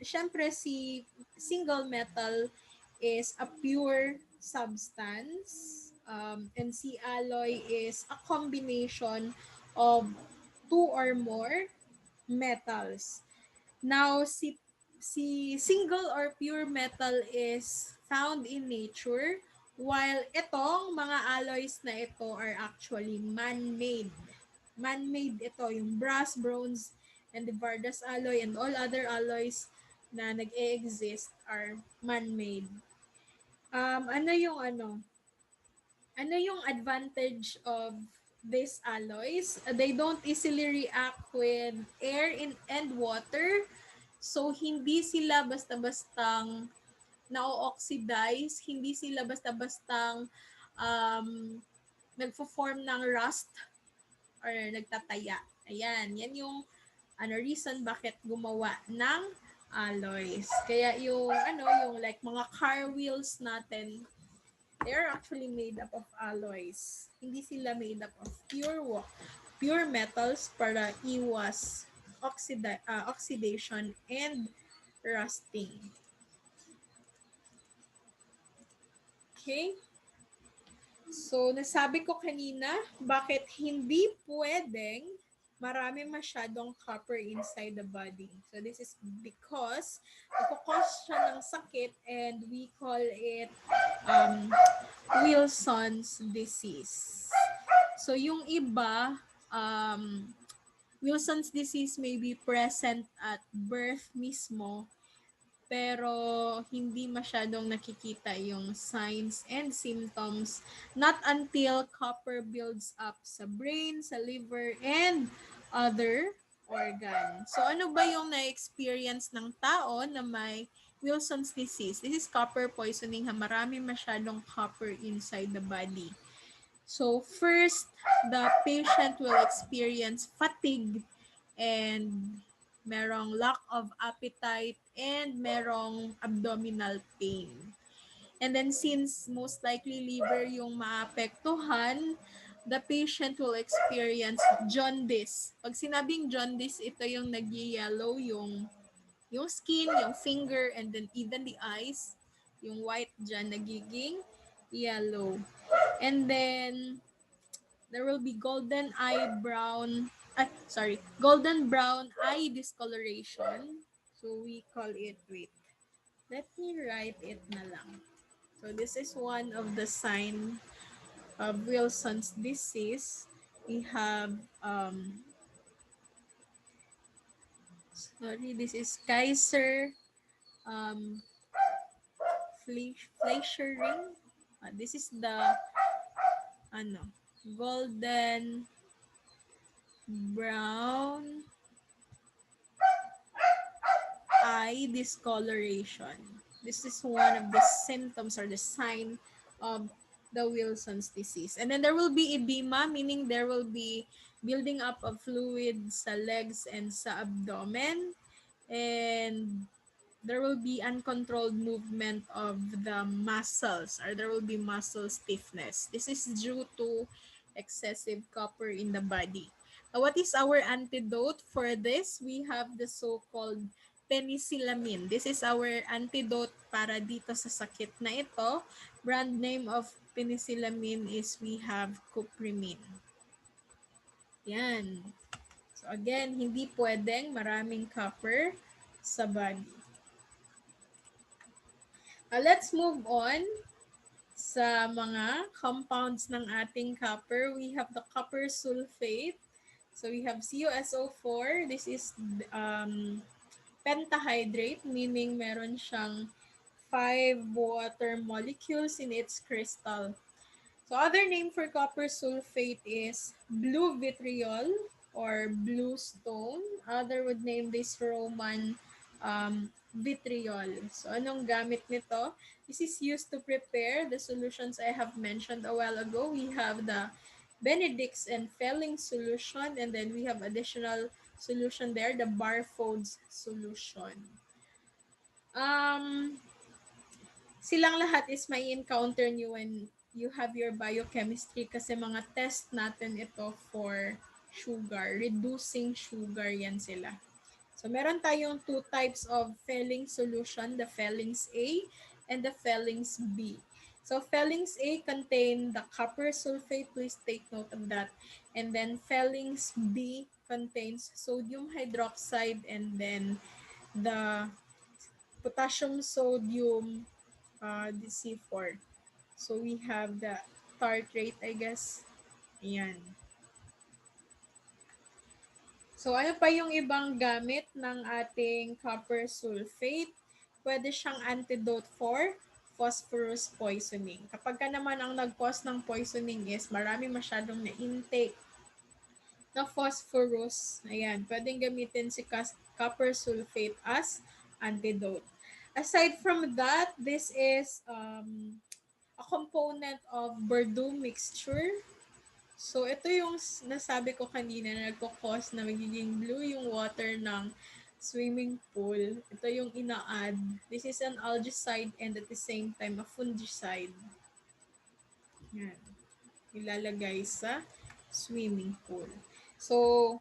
syempre si single metal is a pure substance and si alloy is a combination of two or more metals. Now, si single or pure metal is found in nature, while itong mga alloys na ito are actually man-made. Man-made ito, yung brass, bronze, and the Vardas alloy and all other alloys na nag-e-exist are man-made. Ano yung advantage of these alloys? They don't easily react with air and water. So, hindi sila basta-bastang na-oxidize, hindi sila basta-bastang um, nagfo-form ng rust or nagtataya. Ayan, yan yung reason bakit gumawa ng alloys. Kaya yung like mga car wheels natin, they are actually made up of alloys. Hindi sila made up of pure metals para iwas oxidation and rusting. Okay? So, nasabi ko kanina, bakit hindi pwedeng marami masyadong copper inside the body. So, this is because magkakos siya ng sakit and we call it Wilson's disease. So, yung iba, Wilson's disease may be present at birth mismo, pero hindi masyadong nakikita yung signs and symptoms not until copper builds up sa brain, sa liver, and other organ. So ano ba yung na-experience ng tao na may Wilson's disease? This is copper poisoning, marami masyadong copper inside the body. So first, the patient will experience fatigue and merong lack of appetite and merong abdominal pain. And then since most likely liver yung maapektuhan, the patient will experience jaundice. Pag sinabing jaundice, ito yung nag-yellow yung skin, yung finger, and then even the eyes, yung white dyan nagiging yellow. And then there will be golden brown eye discoloration. So we call it, wait, let me write it na lang. So this is one of the sign of Wilson's disease. We have, this is Kaiser Fleischering. This is the, golden brown eye discoloration. This is one of the symptoms or the sign of the Wilson's disease. And then there will be edema, meaning there will be building up of fluid sa legs and sa abdomen. And there will be uncontrolled movement of the muscles, or there will be muscle stiffness. This is due to excessive copper in the body. What is our antidote for this? We have the so-called penicillamine. This is our antidote para dito sa sakit na ito. Brand name of penicillamine is we have cuprimine. Yan. So again, hindi pwedeng maraming copper sa body. Let's move on sa mga compounds ng ating copper. We have the copper sulfate. So we have CuSO4. This is pentahydrate, meaning meron siyang 5 water molecules in its crystal. So other name for copper sulfate is blue vitriol or blue stone. Other would name this Roman vitriol. So anong gamit nito? This is used to prepare the solutions I have mentioned a while ago. We have the Benedict's and Fehling solution, and then we have additional solution there, the Barfoed's solution. Silang lahat is may encounter nyo when you have your biochemistry kasi mga test natin ito for sugar. Reducing sugar yan sila. So meron tayong two types of Fehling solution, the Fehling's A and the Fehling's B. So Fehling's A contain the copper sulfate, please take note of that. And then Fehling's B contains sodium hydroxide and then the potassium sodium the C4. So we have the tartrate, I guess. Ayan. So ano pa yung ibang gamit ng ating copper sulfate? Pwede siyang antidote for phosphorus poisoning. Kapag ka naman ang nag-cause ng poisoning is marami masyadong na-intake na phosphorus, ayan, pwedeng gamitin si copper sulfate as antidote. Aside from that, this is a component of Bordeaux mixture. So, ito yung nasabi ko kanina na nagkakos na magiging blue yung water ng swimming pool. Ito yung ina-add. This is an algicide and at the same time a fungicide. Yan. Ilalagay sa swimming pool. So,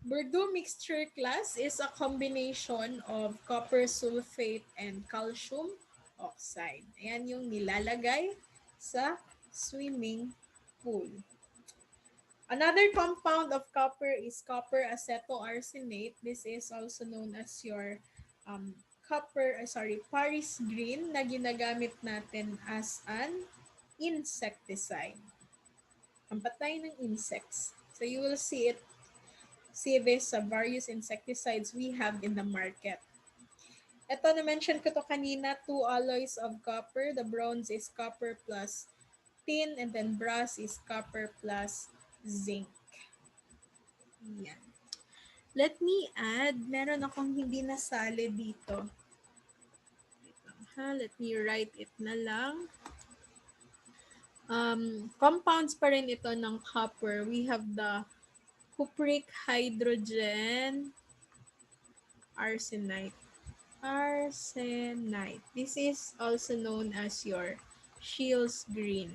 Bordeaux mixture class is a combination of copper sulfate and calcium oxide. Ayan yung nilalagay sa swimming pool. Another compound of copper is copper acetoarsenate. This is also known as your Paris green na ginagamit natin as an insecticide. Pampatay ng insects. So you will see this sa various insecticides we have in the market. Ito na-mention ko to kanina, 2 alloys of copper. The bronze is copper plus tin and then brass is copper plus zinc. Yan. Let me add, meron akong hindi nasali dito. Let me write it na lang. Compounds pa rin ito ng copper. We have the cupric hydrogen arsenite. This is also known as your Scheele's green.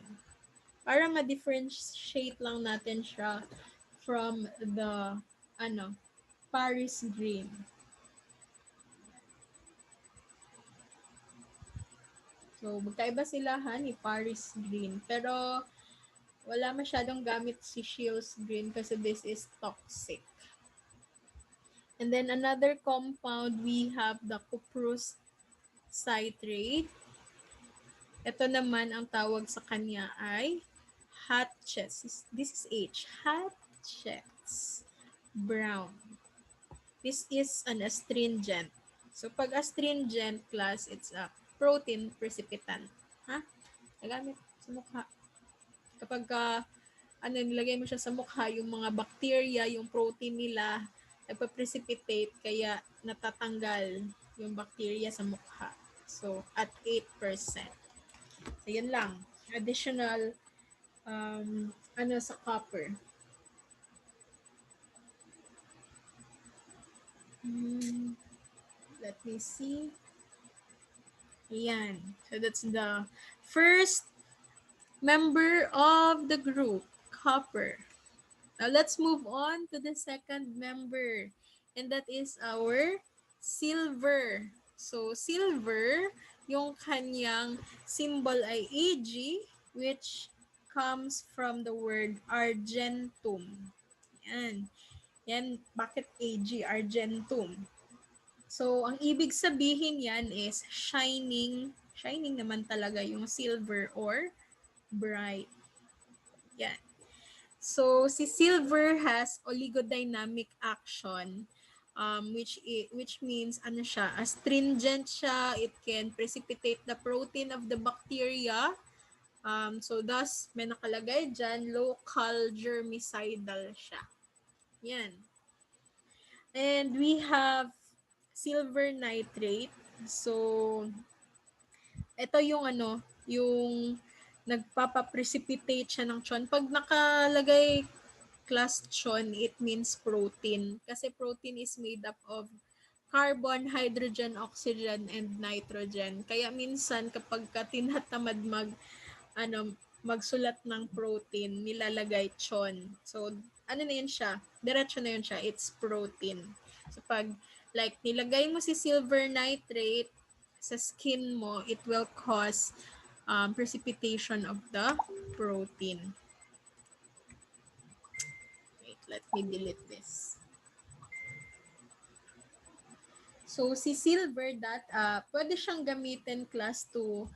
Para ma-differentiate lang natin siya from the Paris green. So, magkaiba sila ni Paris green. Pero, wala masyadong gamit si Scheele's green kasi this is toxic. And then, another compound, we have the cuprous citrate. Ito naman, ang tawag sa kanya ay Hatchett's. This is H. Hatchett's brown. This is an astringent. So, pag astringent class, it's a protein precipitant. Nagamit sa mukha. Kapag nilagay mo siya sa mukha, yung mga bacteria, yung protein nila, nagpa-precipitate, kaya natatanggal yung bacteria sa mukha. So, at 8%. So, yun lang. Additional, sa copper. Let me see. Ayan. So, that's the first member of the group, copper. Now let's move on to the second member, and that is our silver. So silver, yung kanyang symbol ay Ag, which comes from the word argentum. Yan. Yan, bakit Ag? Argentum. So, ang ibig sabihin yan is shining. Shining naman talaga yung silver or bright. Yan. So, si silver has oligodynamic action, which means ano siya, astringent siya. It can precipitate the protein of the bacteria. So, thus, may nakalagay dyan, local germicidal siya. Yan. And we have silver nitrate. So, ito yung ano, yung nagpapaprecipitate siya ng chon. Pag nakalagay class chon, it means protein. Kasi protein is made up of carbon, hydrogen, oxygen, and nitrogen. Kaya minsan kapag tinatamad magsulat ng protein, nilalagay chon. So, ano na yun siya? Diretso na yun siya. It's protein. So, pag like nilagay mo si silver nitrate sa skin mo, it will cause precipitation of the protein. Wait, let me delete this. So, si silver pwede siyang gamitin class to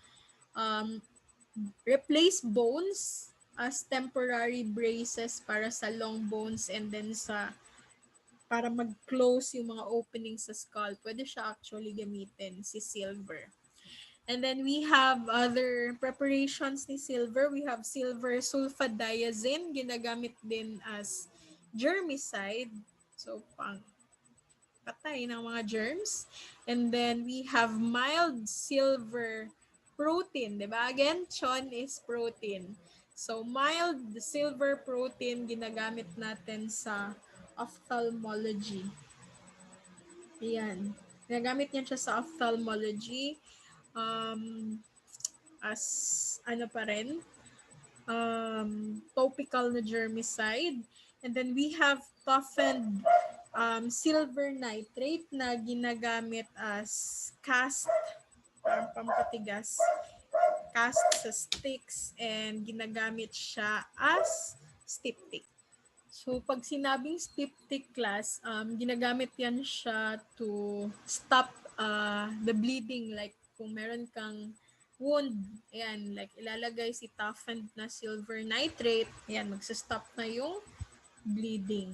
replace bones as temporary braces para sa long bones and then para mag-close yung mga openings sa skull. Pwede siya actually gamitin si silver. And then we have other preparations ni silver. We have silver sulfadiazine, ginagamit din as germicide. So, pang patay ng mga germs. And then we have mild silver protein, di ba? Again, chon is protein. So, mild silver protein ginagamit natin sa ophthalmology. Ayan. Ginagamit niya siya sa ophthalmology as ano pa rin, topical na germicide. And then we have toughened silver nitrate na ginagamit as cast, parang pampatigas, cast sa sticks, and ginagamit siya as styptic. So, pag sinabing styptic class, ginagamit yan siya to stop the bleeding. Like, kung meron kang wound, ayan, like, ilalagay si toughened na silver nitrate, ayan, magsastop na yung bleeding.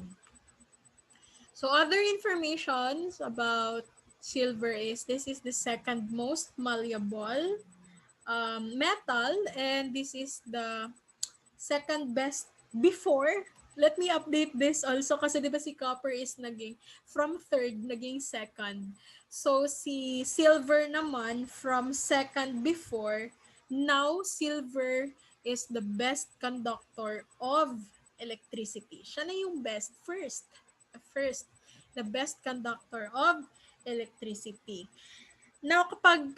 So, other informations about silver is this is the second most malleable metal, and this is the second best before. Let me update this also kasi di ba si copper is naging from third naging second. So si silver naman from second before, now silver is the best conductor of electricity. Siya na yung best the best conductor of electricity. Now, kapag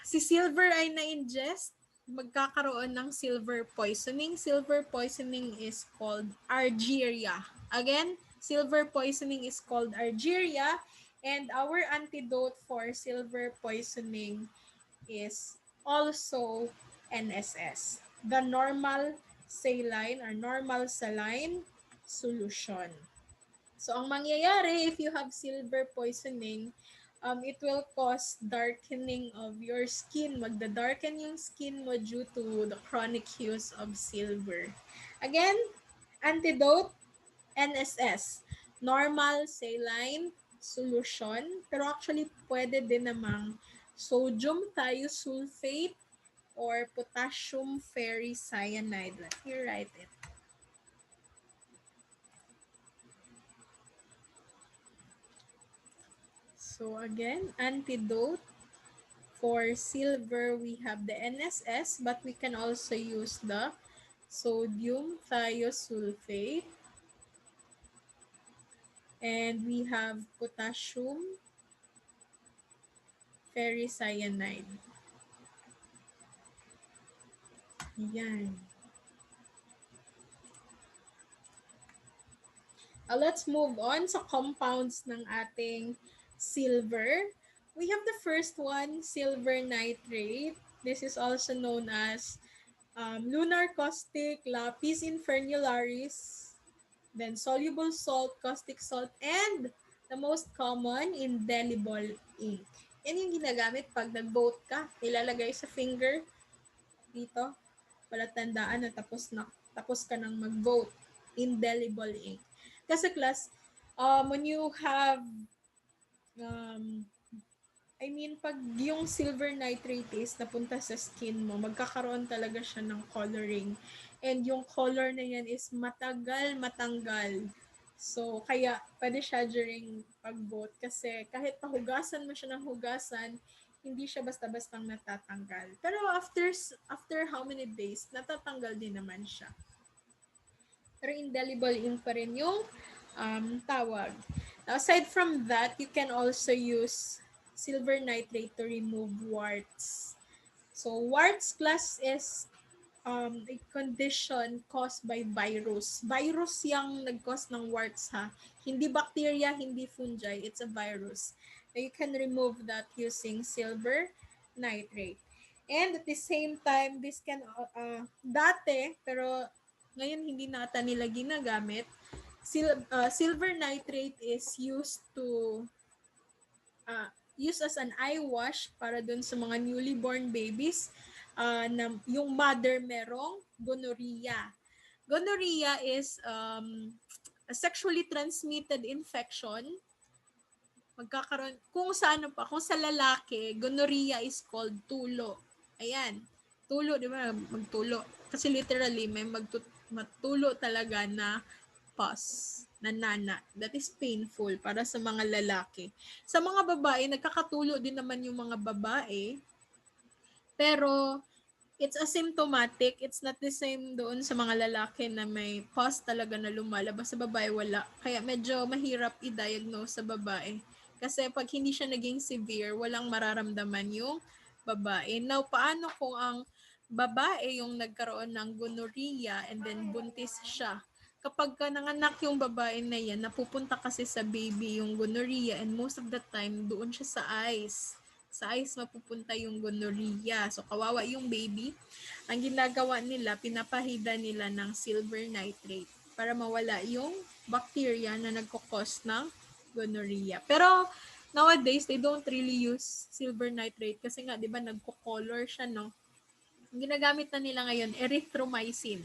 si silver ay na-ingest, magkakaroon ng silver poisoning. Silver poisoning is called argyria. Again, silver poisoning is called argyria, and our antidote for silver poisoning is also NSS, the normal saline or normal saline solution. So, ang mangyayari if you have silver poisoning, it will cause darkening of your skin. Magda-darken yung skin mo due to the chronic use of silver. Again, antidote, NSS, normal saline solution. Pero actually, pwede din namang sodium thiosulfate or potassium ferricyanide. Let me write it. So again, antidote for silver, we have the NSS, but we can also use the sodium thiosulfate. And we have potassium ferricyanide. Yan. Let's move on sa compounds ng ating silver. We have the first one, silver nitrate. This is also known as lunar caustic, lapis infernularis, then soluble salt, caustic salt, and the most common, indelible ink. Yan yung ginagamit pag nag-vote ka. Ilalagay sa finger dito. Palatandaan na tapos ka nang mag-vote. Indelible ink. Kasi class, when you have um, pag yung silver nitrate is napunta sa skin mo, magkakaroon talaga siya ng coloring. And yung color na yan is matagal matanggal. So, kaya pwede siya during pag-vote kasi kahit pahugasan mo siya ng hugasan, hindi siya basta-bastang natatanggal. Pero after how many days, natatanggal din naman siya. Pero indelible ink pa rin yung tawag. Now, aside from that, you can also use silver nitrate to remove warts. So, warts class is a condition caused by virus. Virus yung nag-cause ng warts ha. Hindi bacteria, hindi fungi. It's a virus. Now, you can remove that using silver nitrate. And at the same time, this can, dati, pero ngayon hindi nata nila ginagamit, silver nitrate is used to use as an eye wash para dun sa mga newly born babies na yung mother merong gonorrhea. Gonorrhea is a sexually transmitted infection. Magkakaroon, kung sa lalaki, gonorrhea is called tulo. Ayan, tulo, di ba? Magtulo. Kasi literally, may matulo talaga na pus, na nana. That is painful para sa mga lalaki. Sa mga babae, nagkakatulo din naman yung mga babae. Pero, it's asymptomatic. It's not the same doon sa mga lalaki na may pus talaga na lumalabas. Sa babae, wala. Kaya medyo mahirap i-diagnose sa babae. Kasi pag hindi siya naging severe, walang mararamdaman yung babae. Now, paano kung ang babae yung nagkaroon ng gonorrhea and then buntis siya? Kapag nanganak yung babae na yan, napupunta kasi sa baby yung gonorrhea and most of the time, doon siya sa eyes. Sa eyes mapupunta yung gonorrhea. So, kawawa yung baby. Ang ginagawa nila, pinapahida nila ng silver nitrate para mawala yung bacteria na nagkukos ng gonorrhea. Pero, nowadays, they don't really use silver nitrate kasi nga, di ba, nagko-color siya, no? Ang ginagamit na nila ngayon, erythromycin.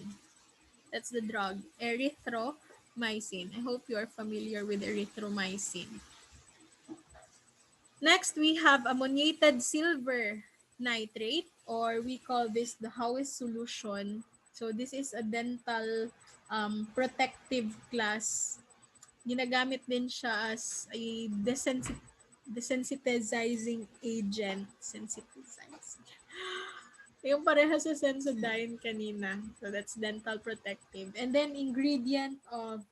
That's the drug, erythromycin. I hope you are familiar with erythromycin. Next, we have ammoniated silver nitrate, or we call this the Howes solution. So this is a dental protective class. Ginagamit din siya as a desensitizing agent. Sensitizing. Yung pareha sa Sensodyne kanina. So that's dental protective. And then ingredient of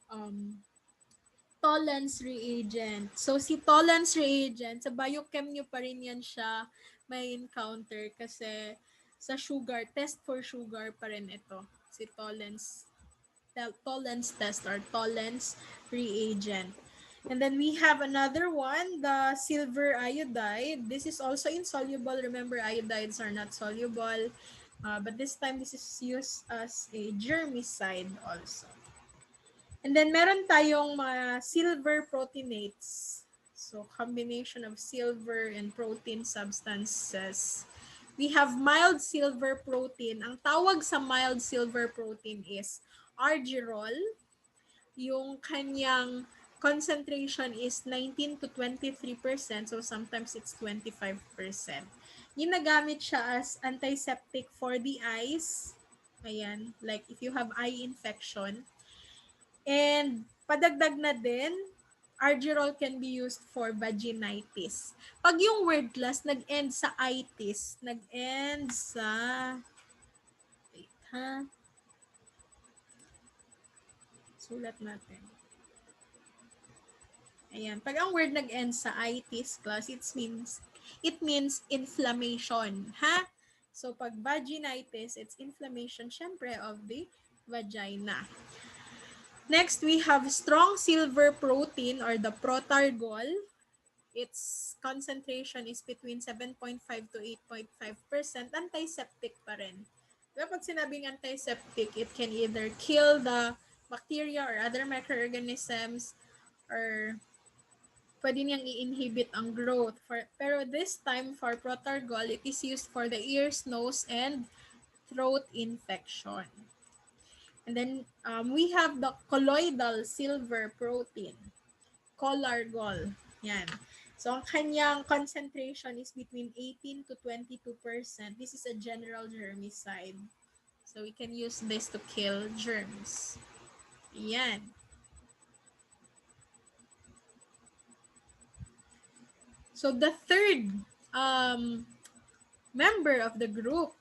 Tollens reagent. So si Tollens reagent, sa biochem nyo pa rin yan siya may encounter kasi sa sugar, test for sugar pa rin ito. Si Tollens test or Tollens reagent. And then we have another one, the silver iodide. This is also insoluble. Remember, iodides are not soluble. But this time, this is used as a germicide also. And then meron tayong mga silver proteinates. So combination of silver and protein substances. We have mild silver protein. Ang tawag sa mild silver protein is argyrol. Yung kanyang concentration is 19 to 23%. So sometimes it's 25%. Ginagamit siya as antiseptic for the eyes. Ayan, like if you have eye infection. And padagdag na din, argyrol can be used for vaginitis. Pag yung word class nag-end sa itis, nag-end sa wait ha. Sulat natin. Ayan, pag ang word nag-end sa itis class, it means inflammation, ha? So pag vaginitis, it's inflammation syempre of the vagina. Next, we have strong silver protein or the protargol. Its concentration is between 7.5 to 8.5%. Antiseptic pa rin. Diba pag sinabing antiseptic, it can either kill the bacteria or other microorganisms or pwede niyang i-inhibit ang growth. Pero this time, for protargol, it is used for the ears, nose, and throat infection. And then we have the colloidal silver protein, cholargol. Yan. So, ang kanyang concentration is between 18 to 22%. This is a general germicide. So, we can use this to kill germs. Yan. So, the third member of the group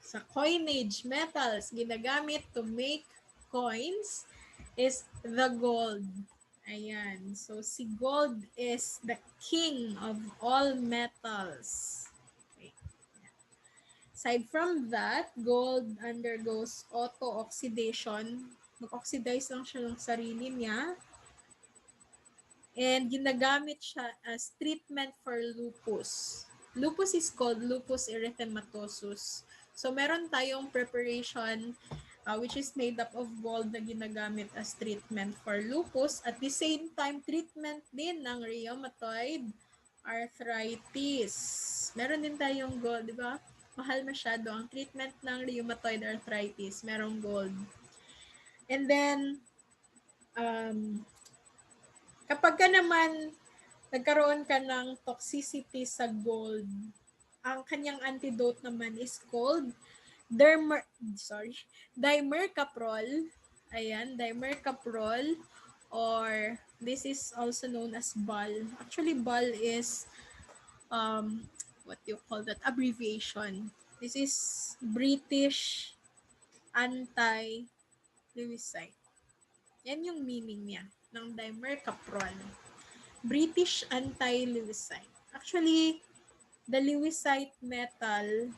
sa coinage metals ginagamit to make coins is the gold. Ayan. So, si gold is the king of all metals. Okay. Aside from that, gold undergoes auto-oxidation. Mag-oxidize lang siya ng sarili niya. And ginagamit siya as treatment for lupus. Lupus is called lupus erythematosus. So, meron tayong preparation which is made up of gold na ginagamit as treatment for lupus. At the same time, treatment din ng rheumatoid arthritis. Meron din tayong gold, di ba? Mahal masyado ang treatment ng rheumatoid arthritis. Merong gold. And then, kapag ka naman nagkaroon ka ng toxicity sa gold, ang kanyang antidote naman is called dimercaprol. Ayan, dimercaprol, or this is also known as BAL. Actually, BAL is what do you call that? Abbreviation. This is British anti-lewisite. Yan yung meaning niya ng dimercaprol. British anti-lewisite. Actually, the lewisite metal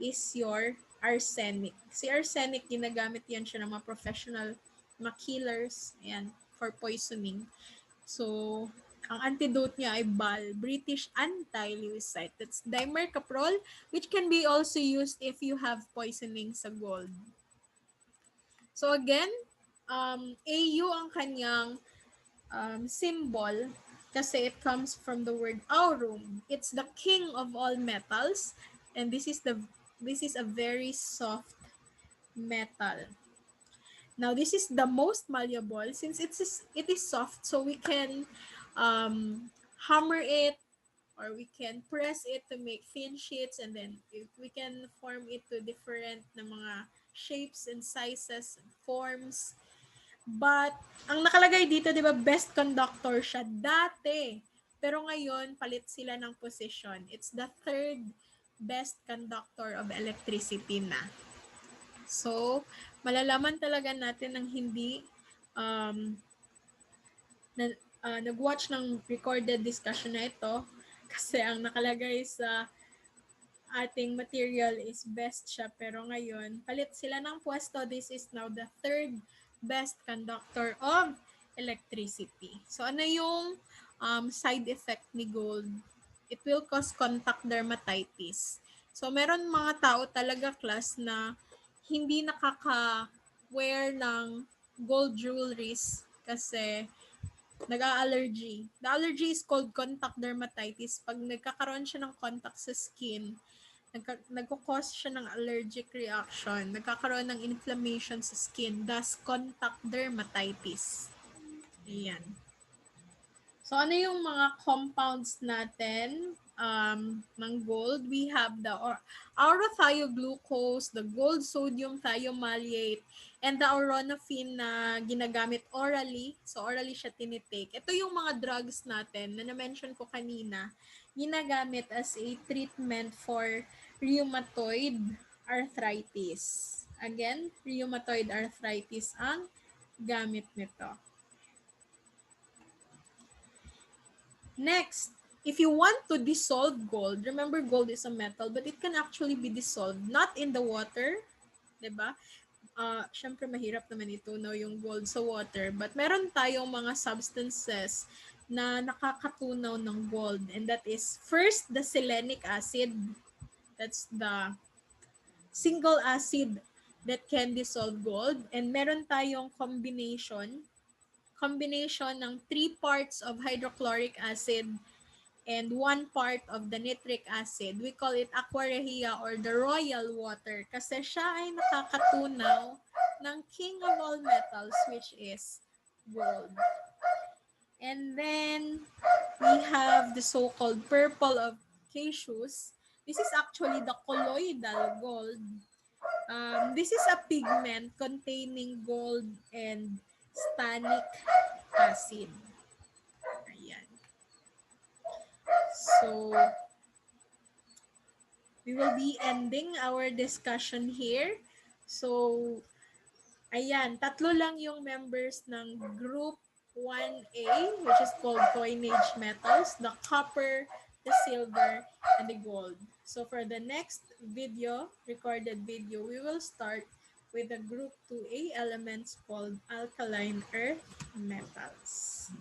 is your arsenic. Si arsenic, ginagamit yan siya ng mga professional, mga killers, ayan, for poisoning. So, ang antidote niya ay BAL, British anti-lewisite. That's dimercaprol, which can be also used if you have poisoning sa gold. So again, AU ang kanyang symbol kasi it comes from the word aurum. It's the king of all metals, and this is a very soft metal. Now this is the most malleable since it is soft, so we can hammer it or we can press it to make thin sheets, and then we can form it to different na mga shapes and sizes and forms. But, ang nakalagay dito, di ba, best conductor siya dati. Pero ngayon, palit sila ng position. It's the third best conductor of electricity na. So, malalaman talaga natin ng hindi nag-watch ng recorded discussion na ito kasi ang nakalagay sa ating material is best siya. Pero ngayon, palit sila ng pwesto. This is now the third best conductor of electricity. So, ano yung side effect ni gold? It will cause contact dermatitis. So, meron mga tao talaga, class, na hindi nakaka-wear ng gold jewelries kasi nag-allergy. The allergy is called contact dermatitis. Pag nagkakaroon siya ng contact sa skin, nagko-cause siya ng allergic reaction, nagkakaroon ng inflammation sa skin, thus contact dermatitis. Ayan. So, ano yung mga compounds natin ng gold? We have the aurothioaglucose, the gold sodium thiomalate, and the auronopin na ginagamit orally. So, orally siya tinitake. Ito yung mga drugs natin na na-mention ko kanina, ginagamit as a treatment for rheumatoid arthritis. Again, rheumatoid arthritis ang gamit nito. Next, if you want to dissolve gold, remember gold is a metal, but it can actually be dissolved, not in the water, diba? syempre mahirap naman itunaw yung gold sa water, but meron tayong mga substances na nakakatunaw ng gold, and that is first the selenic acid. That's the single acid that can dissolve gold, and meron tayong combination ng 3 parts of hydrochloric acid and 1 part of the nitric acid. We call it aqua regia or the royal water kasi siya ay nakakatunaw ng king of all metals, which is gold. And then we have the so-called purple of caseous. This is actually the colloidal gold. This is a pigment containing gold and stannic acid. Ayan. So, we will be ending our discussion here. So, ayan, tatlo lang yung members ng group 1A, which is called coinage metals, the copper, the silver, and the gold. So for the next video, recorded video, we will start with the group 2A elements called alkaline earth metals.